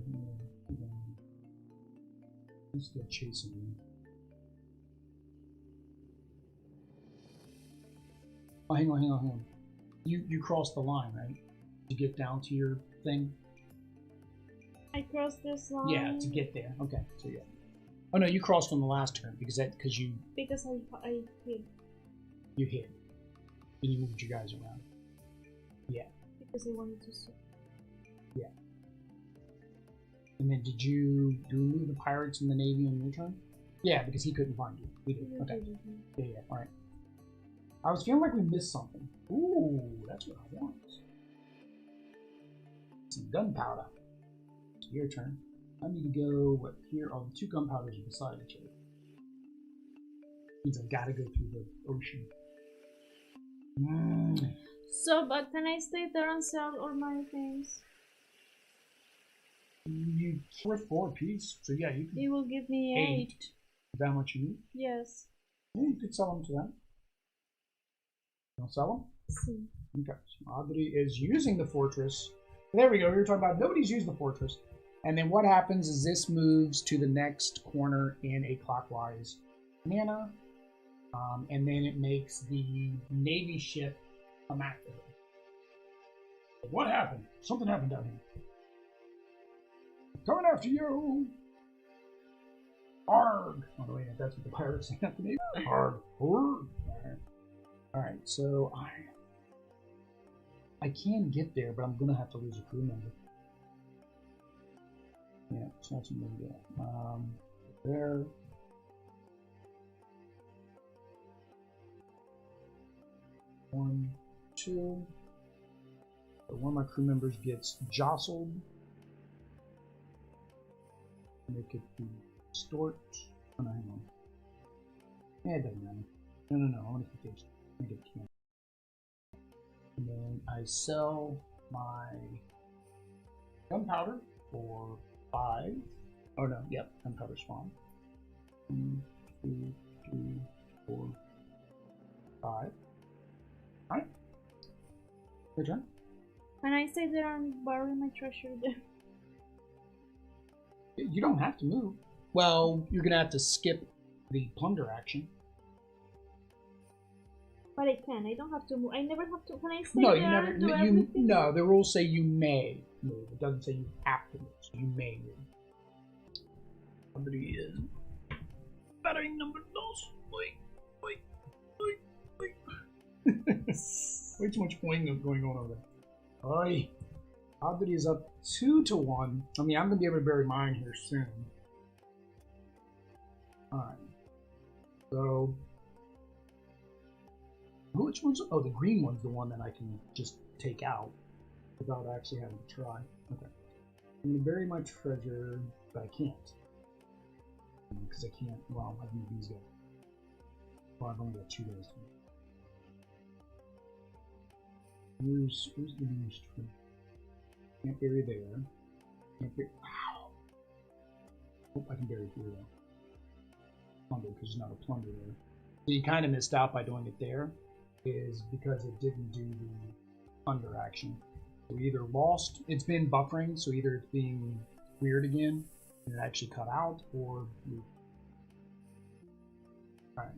He's still chasing me. Oh, hang on. You crossed the line, right? To get down to your thing? I crossed this line. Yeah, to get there. Okay, so yeah. Oh no, you crossed on the last turn because I hit. You hit. And you moved your guys around. Yeah. Because I wanted to see. Yeah. And then did you move the pirates and the navy on your turn? Yeah, because he couldn't find you. We did. Okay. Yeah. All right. I was feeling like we missed something. Ooh, that's what I want. Some gunpowder. Your turn. I need to go, here? Oh, the 2 gunpowders are beside each other. Means I gotta go through the ocean. So, but can I stay there and sell all my things? You worth 4 apiece, so yeah, you can. It will give me 8. Is that how much you need? Yes. Yeah, you could sell them to them. You'll sell them? See. Okay. So Audrey is using the fortress. There we go. We were talking about nobody's used the fortress. And then what happens is this moves to the next corner in a clockwise manner. And then it makes the Navy ship come after her. What happened? Something happened down here. Coming after you! Arg! Oh, wait, that's what the pirates say after me. Arg! Arg! Alright, so I can get there, but I'm gonna have to lose a crew member. Yeah, so that's what I'm gonna get. There. One, two. So one of my crew members gets jostled. Make it the distort. Oh, no, hang on. Yeah, it doesn't matter. No. I want to keep it. Make it can. And then I sell my gunpowder for 5. Oh no, yep, gunpowder spawn. 1, 2, 3, 4, 5. Alright. Your turn. Can I stay there and bury my treasure there? You don't have to move. Well, you're gonna have to skip the plunder action. But I can. I don't have to move. I never have to. Can I stay No, there you never. and do everything? No, the rules say you may move. It doesn't say you have to move. So you may move. Somebody is battering number dos. Wait. Way too much pointing going on over there. Oi. Oddity is up 2-1. I mean, I'm gonna be able to bury mine here soon. Alright. So which one's the green one's the one that I can just take out without actually having to try. Okay. I'm gonna bury my treasure, but I can't. Because I can't I need these guys. Well, I've only got 2 days to where's the nearest tree? Can't bury there. Can't bury. Wow. Oh, I can bury here though. Plunder, because there's not a plunder there. So you kind of missed out by doing it there, is because it didn't do the plunder action. So we either lost, it's been buffering, so either it's being weird again, and it actually cut out, or we. Alright.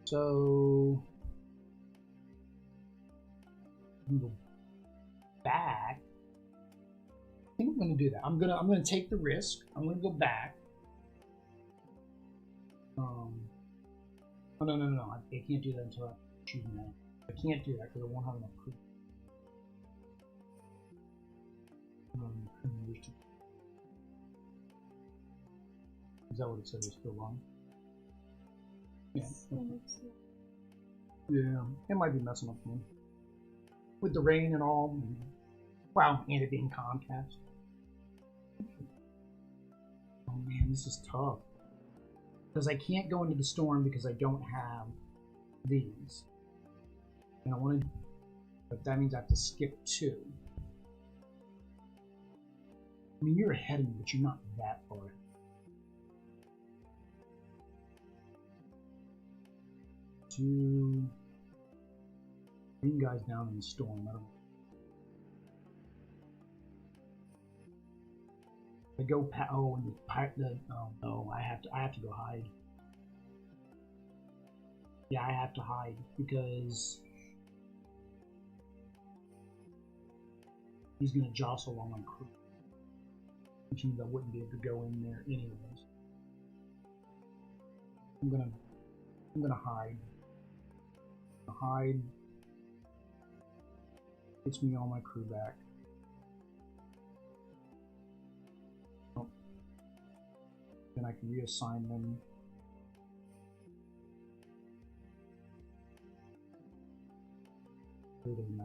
So I'm gonna go back. I think I'm gonna do that. I'm gonna take the risk. I'm gonna go back. Oh no. I can't do that until I choose now. I can't do that because I won't have enough crew. Is that what it said? It's still wrong. Yeah. Yeah. It might be messing up me with the rain and all. Wow, and it being Comcast. Oh man, this is tough. Because I can't go into the storm because I don't have these. And I want to, but that means I have to skip 2. I mean, you're ahead of me, but you're not that far ahead. Two green guys down in the storm. I don't. I go oh no, I have to go hide. Yeah, I have to hide because he's gonna jostle on my crew, which means I wouldn't be able to go in there anyways. I'm gonna hide. Hide. Gets me all my crew back. Then I can reassign them. It doesn't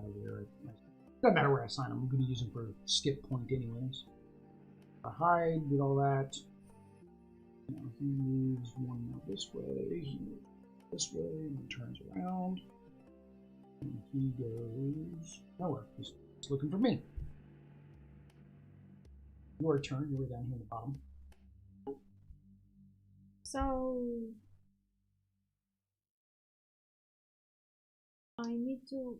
matter where I assign them. I'm going to use them for skip point anyways. I hide, did all that. Now he moves one out this way. He moves this way, and he turns around. And he goes nowhere. He's looking for me. Your turn. You were down here at the bottom. So I need to.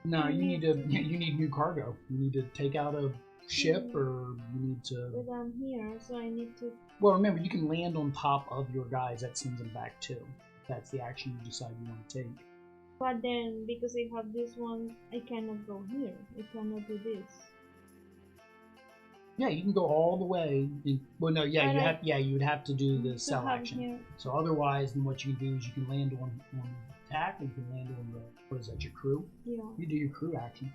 No, you need new cargo. You need to take out a ship, or you need to. But I'm here, so I need to. Well, remember, you can land on top of your guys. That sends them back too. That's the action you decide you want to take. But then, because I have this one, I cannot go here. I cannot do this. Yeah, you can go all the way. Well, no, yeah, you would have to do the cell action. Here. So otherwise, then what you can do is you can land on attack, and you can land on the, what is that, your crew? Yeah. You do your crew action.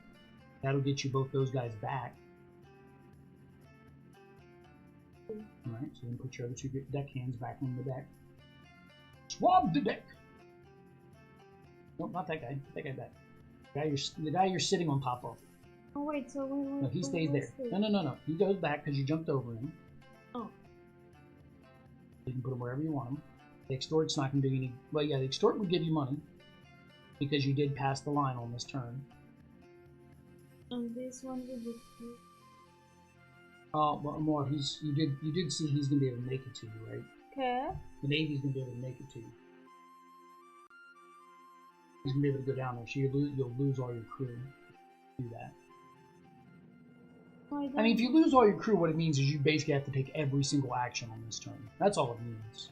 That'll get you both those guys back. Alright, so then put your other two deckhands back on the deck. Swab the deck! Nope, not that guy. Put that guy back. The guy you're sitting on top of. Oh wait, so wait. No, he stays there. No. He goes back because you jumped over him. Oh. You can put him wherever you want him. The extort's not going to do any... Well, yeah, the extort would give you money because you did pass the line on this turn. And this one will be... well, more. You did see he's going to be able to make it to you, right? Okay. The Navy's going to be able to make it to you. He's going to be able to go down there, so you'll lose all your crew. Do that. I mean, if you lose all your crew, what it means is you basically have to take every single action on this turn. That's all it means.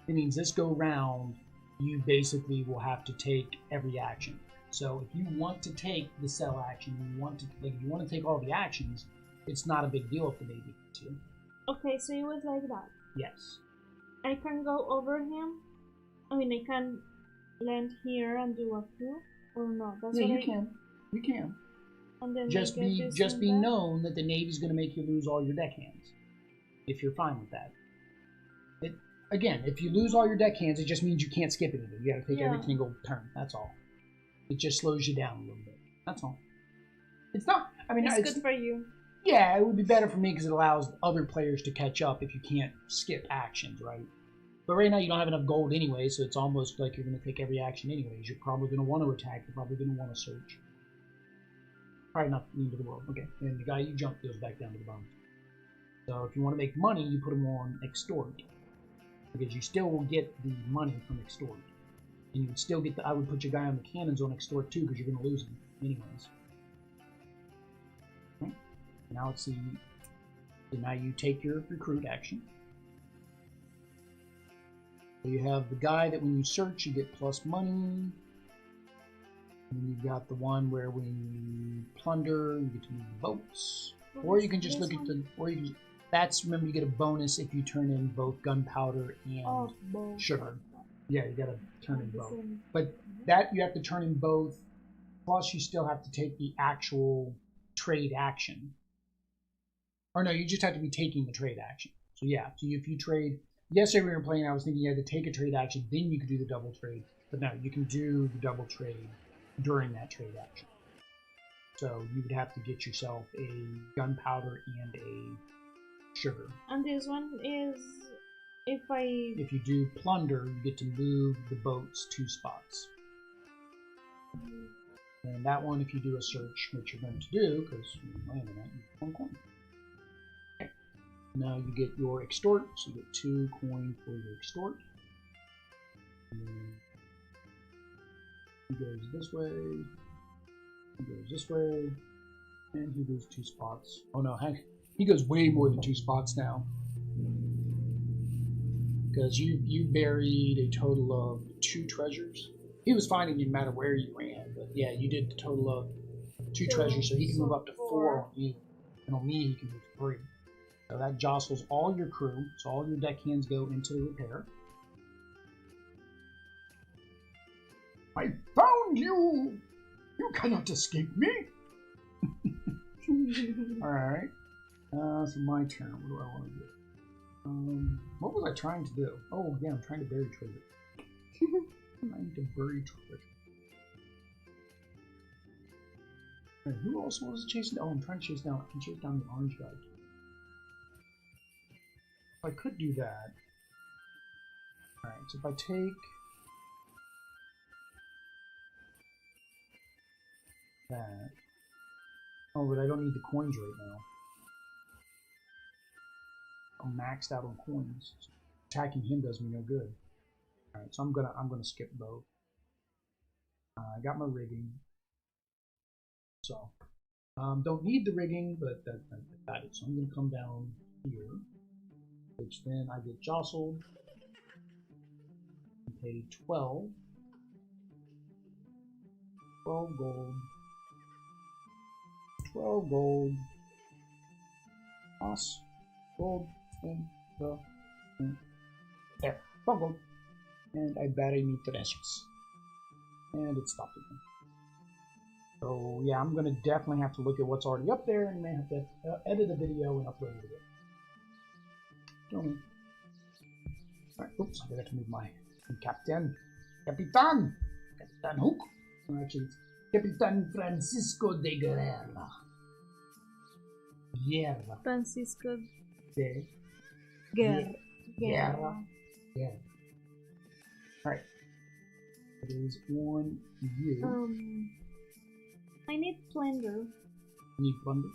It means this go round, you basically will have to take every action. So if you want to take the cell action, you want to take all the actions, it's not a big deal if the Navy hits you. Okay, so it was like that. Yes. I can go over him. I mean, I can land here and do a coup, or not? That's yeah, what you can. You can. And then just be known that the Navy's going to make you lose all your deckhands, if you're fine with that. Again, if you lose all your deckhands, it just means you can't skip anything. You got to take every single turn. That's all. It just slows you down a little bit. That's all. It's not. I mean, it's good for you. Yeah, it would be better for me because it allows other players to catch up if you can't skip actions, right? But right now you don't have enough gold anyway, so it's almost like you're going to take every action anyways. You're probably going to want to attack. You're probably going to want to search. Probably not the end of the world. Okay, and the guy you jumped goes back down to the bottom. So if you want to make money, you put him on extort, because you still will get the money from extort, and you would still get the. I would put your guy on the cannons on extort too, because you're going to lose him anyways. Okay. Now let's see. So now you take your recruit action. So you have the guy that when you search, you get plus money. And you've got the one where when you plunder, you get to move the boats. Or you can just look at the... Or you can, that's, remember, you get a bonus if you turn in both gunpowder and sugar. Yeah, you gotta turn in both. But that, you have to turn in both, plus you still have to take the actual trade action. Or no, you just have to be taking the trade action. So yeah, so if you trade... Yesterday we were playing, I was thinking you had to take a trade action, then you could do the double trade. But no, you can do the double trade during that trade action. So you would have to get yourself a gunpowder and a sugar. And this one is if you do plunder, you get to move the boats 2 spots. And that one, if you do a search, which you're going to do, because you're landing at, you get 1 coin. Okay. Now you get your extort, so you get 2 coin for your extort. And he goes this way, he goes this way, and he moves 2 spots. Oh no, heck, he goes way more than 2 spots now. Because you buried a total of 2 treasures. He was finding you no matter where you ran, but yeah, you did the total of 2 treasures, so he can move up to 4 on you. And on me, he can move 3. So that jostles all your crew, so all your deckhands go into the repair. I found you! You cannot escape me! Alright. So my turn. What do I want to do? What was I trying to do? Oh, yeah, I'm trying to bury treasure. I need to bury treasure. Right, who else was chasing? Oh, I'm trying to chase down. I can chase down the orange guy. I could do that. Alright, so if I take that. Oh, but I don't need the coins right now. I'm maxed out on coins. So attacking him does me no good. Alright, so I'm gonna skip both. I got my rigging. So don't need the rigging, but that got it. So I'm gonna come down here, which then I get jostled and pay 12 gold, 12 gold, us, gold, and there, 12 gold, and I bury me treasures, and it stopped again. So yeah, I'm gonna definitely have to look at what's already up there, and may have to edit a video and upload it again. Alright, oops, I forgot to move my Capitan Hook. No, actually, it's Capitan Francisco de Guerra. Francisco de Guerra. Alright. There's one you. I need plunder. You need plunder?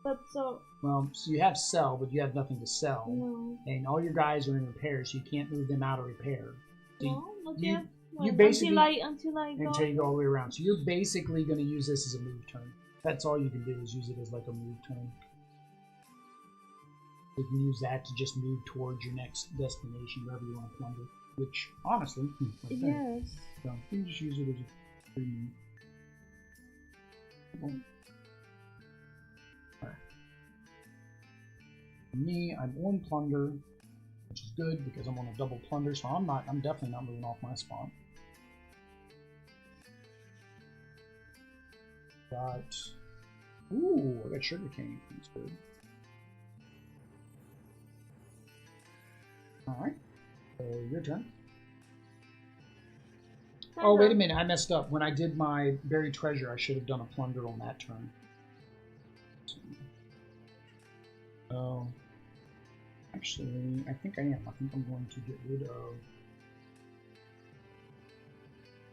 But so... Well, so you have sell, but you have nothing to sell. No. And all your guys are in repair, so you can't move them out of repair. So No, not yet. You basically... Until I go... Until you go all the way around. So you're basically going to use this as a move turn. That's all you can do, is use it as like a move turn. You can use that to just move towards your next destination, wherever you want to plunder. Which, honestly... Like yes. So you can just use it as a free move. Alright. For me, I'm on plunder, which is good because I'm on a double plunder, so I'm definitely not moving off my spot. Ooh, I got sugarcane. That's good. Alright. So your turn. Oh, wait a minute, I messed up. When I did my buried treasure, I should have done a plunder on that turn. Oh. Actually, I think I am. I think I'm going to get rid of...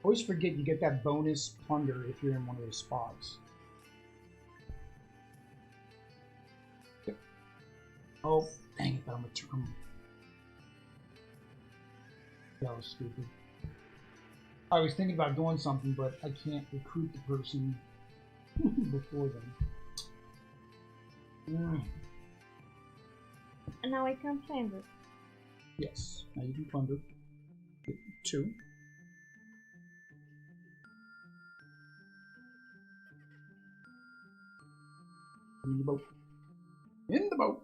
Always forget you get that bonus plunder if you're in one of those spots. Yep. Oh, dang it, but I'm a turn. That was stupid. I was thinking about doing something, but I can't recruit the person before them. And now I can plunder. Yes, now you can plunder. Get 2. In the boat. In the boat!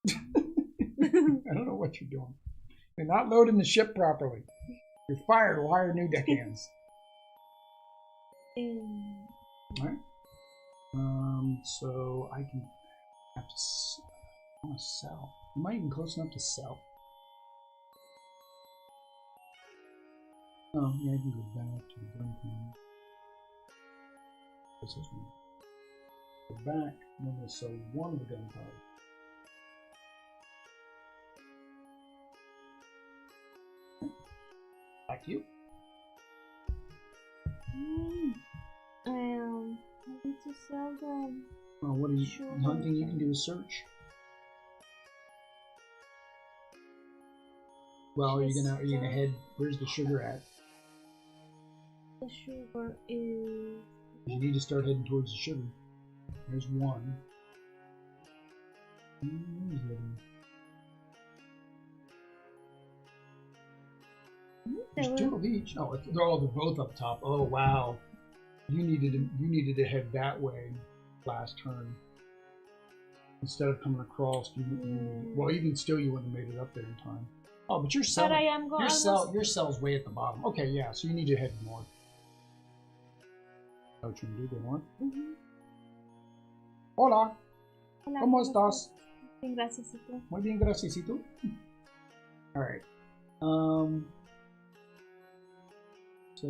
I don't know what you're doing. You're not loading the ship properly. You're fired. We'll hire new deckhands. Alright. So I can have to. I want to sell. Am I even close enough to sell? Oh, yeah, I can go back to the gun plan. This is me. Go back. I'm going to sell one of the gunpowder. Back to you. I need to sell them. Well, what are you hunting? You can do a search. Well, are you gonna head? Where's the sugar at? The sugar is. You need to start heading towards the sugar. There's one. Where's the other one? There's 2 of each. Oh, they're both up top. Oh wow, you needed to head that way last turn instead of coming across. Well, even still, you wouldn't have made it up there in time. Oh, but your cell, your cell's way at the bottom. Okay, yeah. So you need to head north. Oh, what you can do? Go north. Hola. Hola. ¿Cómo estás? Bien, gracias. Muy bien, gracias. ¿Y tú? All right. So,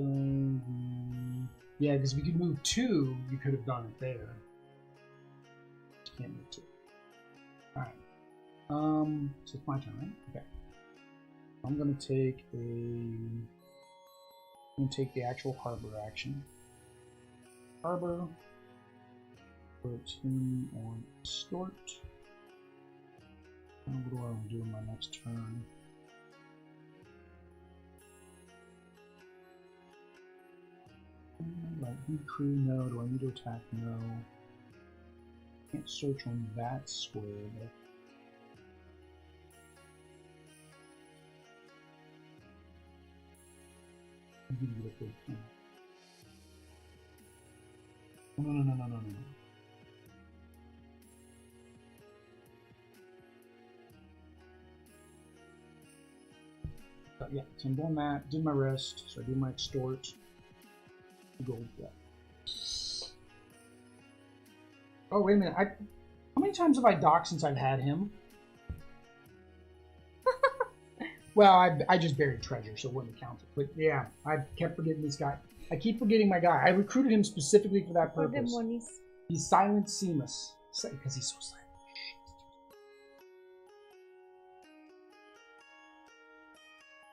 yeah, because if you could move 2, you could have done it there. Can't move 2. Alright. So it's my turn, right? Okay. I'm gonna take the actual harbor action. Harbor. Put him on Stort. What do I want to do in my next turn? Like, crew, no. Do I need to attack? No. Can't search on that square. But no. But yeah, so I'm doing that. Did my rest. So I do my extort. Gold. Yeah. Oh wait a minute. How many times have I docked since I've had him? Well, I just buried treasure, so it wouldn't count it. But yeah, I kept forgetting this guy. I keep forgetting my guy. I recruited him specifically for that purpose. He's Silent Seamus. Because he's so silent.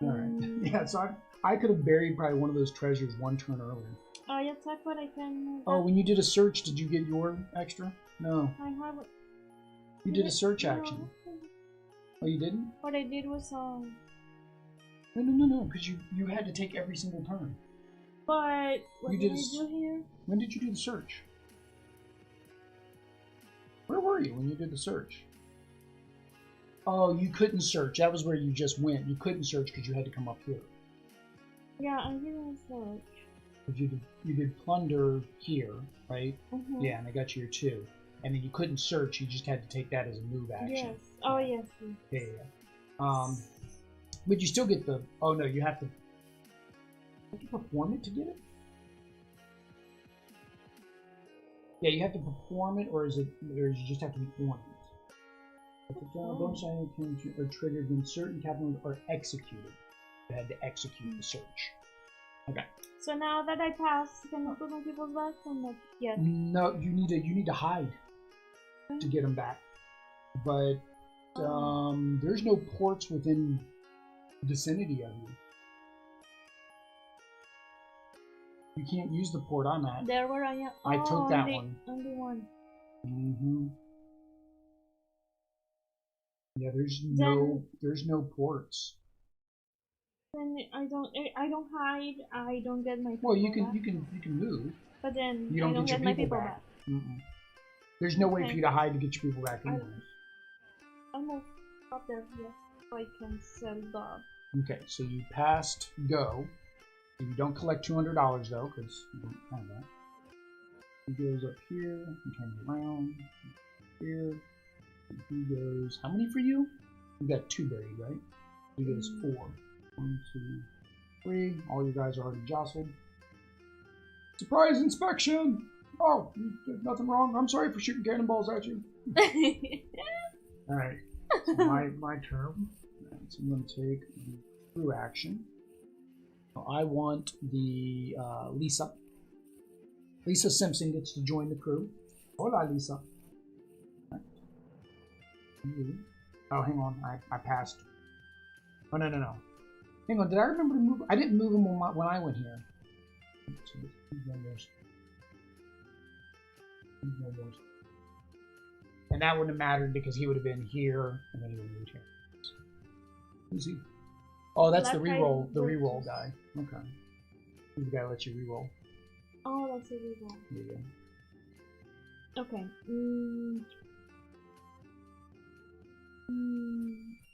Alright. Yeah, so I could have buried probably one of those treasures one turn earlier. Oh, you attack what I can. Oh, when you did a search, did you get your extra? No. I have. You did a search action. Oh, you didn't? What I did was No, because you had to take every single turn. But what did I do here? When did you do the search? Where were you when you did the search? Oh, you couldn't search. That was where you just went. You couldn't search because you had to come up here. Yeah, I didn't search. But you did plunder here, right? Mm-hmm. Yeah, and I got you here too. And then you couldn't search. You just had to take that as a move action. Yes. Oh, yes. Yeah. But you still get the... Oh, no, you have to... Have you perform it to get it? Yeah, you have to perform it, or you just have to be on it? Bonus item are triggered when certain capital are executed. You had to execute the search. Okay. So now that I pass, can I put my people back or not yet? No, you need to hide to get them back. But there's no ports within the vicinity of you. You can't use the port on that. There where I am. I took that one. Only one. Mm-hmm. Yeah, there's no ports. Then I don't hide. I don't get my people Well, you back. can move. But then you don't I don't get my people back. There's no way for you to hide to get your people back anyway. I move up there, yes, so I can sell dog. Okay, so you passed go. You don't collect $200 though, because you don't have that. He goes up here, he turns around, here, and he goes, how many for you? You got 2 buried, right? He goes 4. 1, 2, 3. All you guys are already jostled. Surprise inspection! Oh, you did nothing wrong. I'm sorry for shooting cannonballs at you. Alright, so my turn. So I'm going to take the crew action. So I want the Lisa. Lisa Simpson gets to join the crew. Hola, Lisa. Right. Oh, hang on. I passed. Oh, no. Hang on. Did I remember to move? I didn't move him when I went here. And that wouldn't have mattered because he would have been here and then he would have moved here. Who's he? Oh, that's the reroll guy. Okay. The guy lets you reroll. Oh, that's a reroll. There you go. Okay.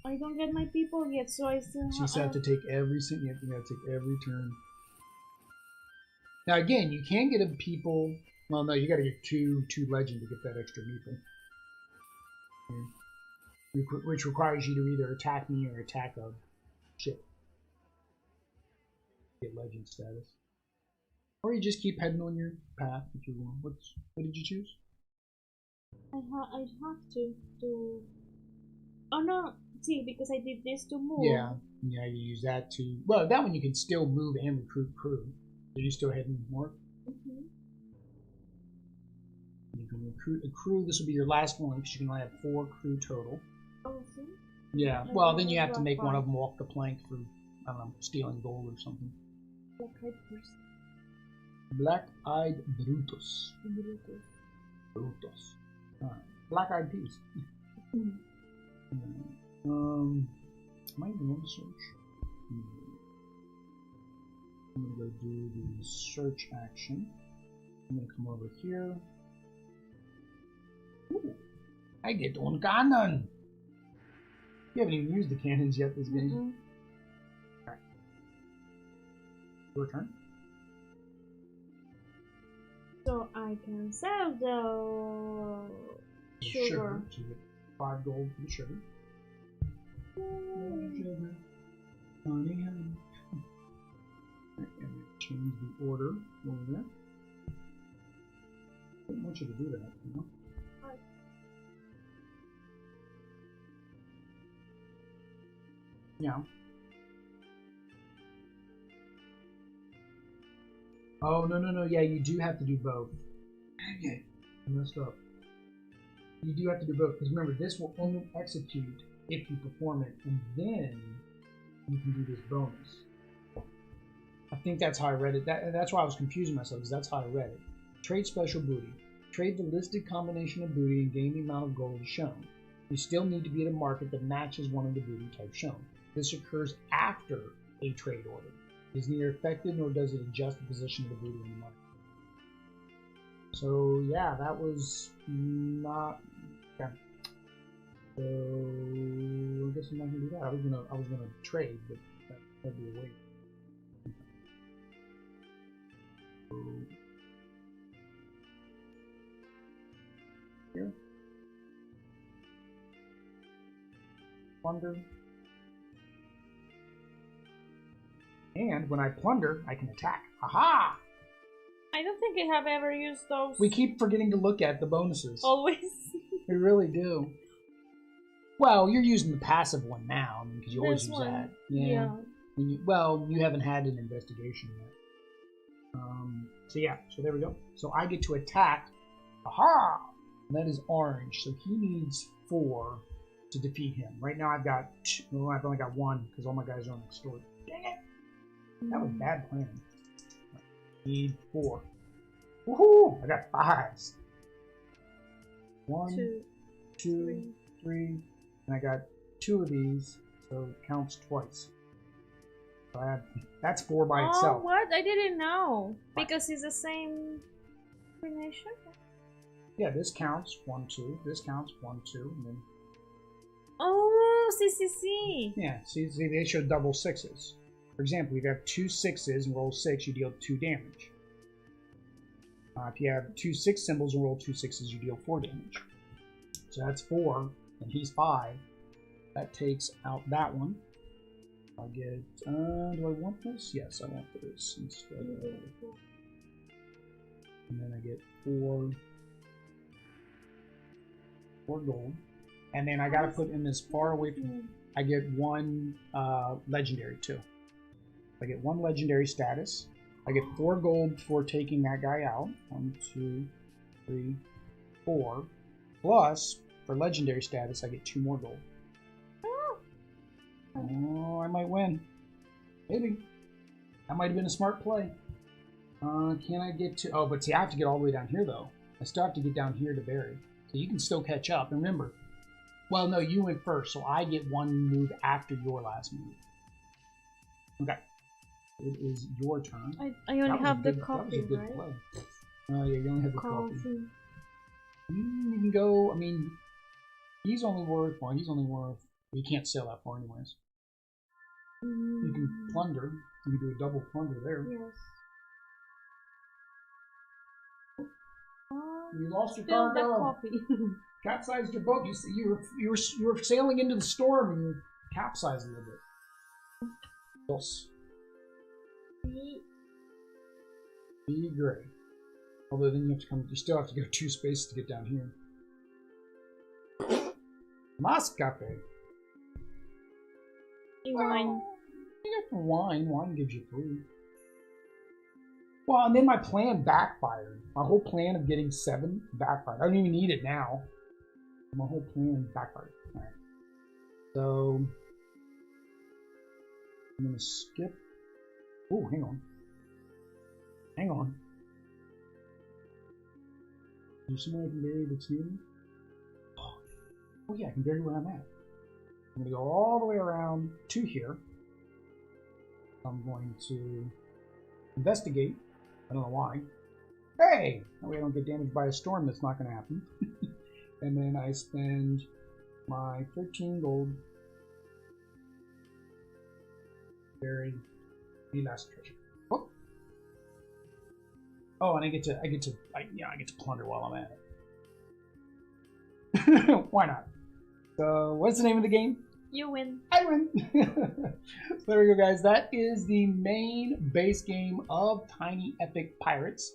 I don't get my people yet, so I still have to take every single. You have to take every turn. Now again, you can get a people. Well, no, you got to get two legend to get that extra meeple. Which requires you to either attack me or attack a ship. Get legend status. Or you just keep heading on your path if you want. What did you choose? I'd have to do... Oh no, see, because I did this to move. Yeah, you use that to... Well, that one you can still move and recruit crew. Are you still heading north? Mm-hmm. You can recruit a crew. This will be your last one because you can only have 4 crew total. Oh, see? Yeah, well, then you have to make one of them walk the plank for, I don't know, stealing gold or something. Black-eyed person. Black-eyed Brutus. Brutus. Black-eyed peas. Am I even on the search? I'm going to go do the search action. I'm going to come over here. Ooh, I get one cannon! You haven't even used the cannons yet this game. Alright. Your turn. So I can sell the sugar. So you get 5 gold for the sugar. Sugar. Honey, honey. Right, and we change the order over there. I didn't want you to do that, you know? Yeah. Oh, no. Yeah, you do have to do both. Dang it. I messed up. You do have to do both, because remember, this will only execute if you perform it, and then you can do this bonus. I think that's how I read it. That's why I was confusing myself, because that's how I read it. Trade special booty. Trade the listed combination of booty and gain the amount of gold shown. You still need to be at a market that matches one of the booty types shown. This occurs after a trade order. It is neither effective nor does it adjust the position of the booty in the market. So yeah, that was not. Yeah. So I guess I'm not gonna do that. I was gonna trade, but that'd be a waste. So, here. Plunder. And when I plunder, I can attack. Haha! I don't think I have ever used those. We keep forgetting to look at the bonuses. Always. We really do. Well, you're using the passive one now, because you always use that. Yeah. Well, you haven't had an investigation yet. So yeah, so there we go. So I get to attack. Aha! And that is orange, so he needs 4 to defeat him. Right now I've got 2. Well, I've only got 1 because all my guys are next door. Dang it! That was bad planning. I need 4. Woohoo! I got 5s. 1, 2, 3, and I got 2 of these, so it counts twice. So that's 4 by itself. Oh, what? I didn't know. Because it's the same combination? Yeah, this counts 1, 2. This counts 1, 2, and then. Oh, see. Yeah, see, they show double 6s. For example, if you have 2 6s and roll 6, you deal 2 damage. If you have 2 6 symbols and roll 2 6s, you deal 4 damage. So that's 4, and he's 5. That takes out that one. I'll get. Do I want this? Yes, I want this instead of. And then I get 4 gold. And then I gotta put in as far away from. I get 1 legendary too. I get 1 legendary status. I get 4 gold for taking that guy out. 1, 2, 3, 4. Plus, for legendary status, I get 2 more gold. Oh, I might win. Maybe. That might have been a smart play. Can I get to... Oh, but see, I have to get all the way down here, though. I still have to get down here to Barry. So you can still catch up. And remember... Well, no, you went first, so I get 1 move after your last move. Okay. It is your turn. I only have the coffee, that was a good right? play. Yeah, you only have the coffee. You can go... I mean... He's only worth... Well, he's only worth... You can't sell that for anyways. You can plunder. You can do a double plunder there. Yes. You lost your cargo. Capsized your boat. You were sailing into the storm and you capsized a little bit. Yes. Be gray. Although then you have to come. You still have to go 2 spaces to get down here. Mascafe. Wine. You got the wine. Wine gives you 3. Well, and then my plan backfired. My whole plan of getting 7 backfired. I don't even need it now. My whole plan backfired. Alright. So I'm gonna skip. Oh, hang on. Hang on. Is there somewhere I can bury that's new? Oh yeah, I can bury where I'm at. I'm gonna go all the way around to here. I'm going to investigate. I don't know why. Hey! That way I don't get damaged by a storm. That's not gonna happen. And then I spend my 13 gold. Bury the last treasure. Oh, oh, and I get to plunder while I'm at it. Why not? So, what's the name of the game? You win. I win. So there we go, guys. That is the main base game of Tiny Epic Pirates.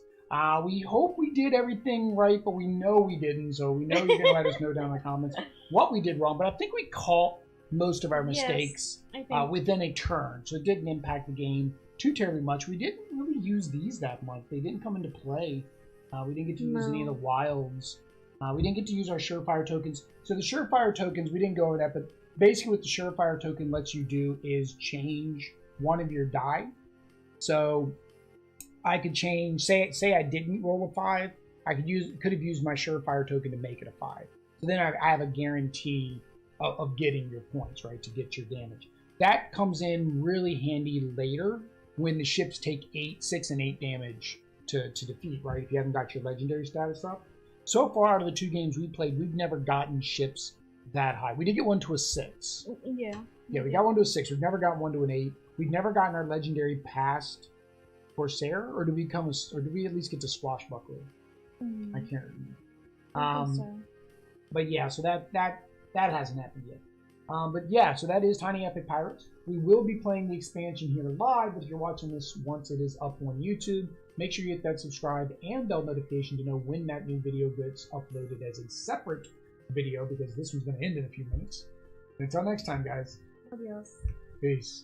We hope we did everything right, but we know we didn't. So we know you're gonna let us know down in the comments what we did wrong. But I think we caught most of our mistakes within a turn, so it didn't impact the game too terribly much. We didn't really use these that much. They didn't come into play. We didn't get to use any of the wilds. We didn't get to use our surefire tokens. So the surefire tokens, we didn't go over that, but basically what the surefire token lets you do is change one of your die. So I could change, say I didn't roll a 5, I could have used my surefire token to make it a 5. So then I have a guarantee of getting your points, right, to get your damage. That comes in really handy later when the ships take 6 and 8 damage to defeat, right, if you haven't got your legendary status up. So far out of the 2 games we played, we've never gotten ships that high. We did get one to a 6. Yeah. Yeah, we got one to a 6. We've never gotten one to an 8. We've never gotten our legendary past Corsair, or do we at least get to Swashbuckler? I can't remember. But yeah, so that hasn't happened yet. But yeah, so that is Tiny Epic Pirates. We will be playing the expansion here live. If you're watching this once it is up on YouTube, make sure you hit that subscribe and bell notification to know when that new video gets uploaded as a separate video, because this one's going to end in a few minutes. Until next time, guys. Adios. Peace.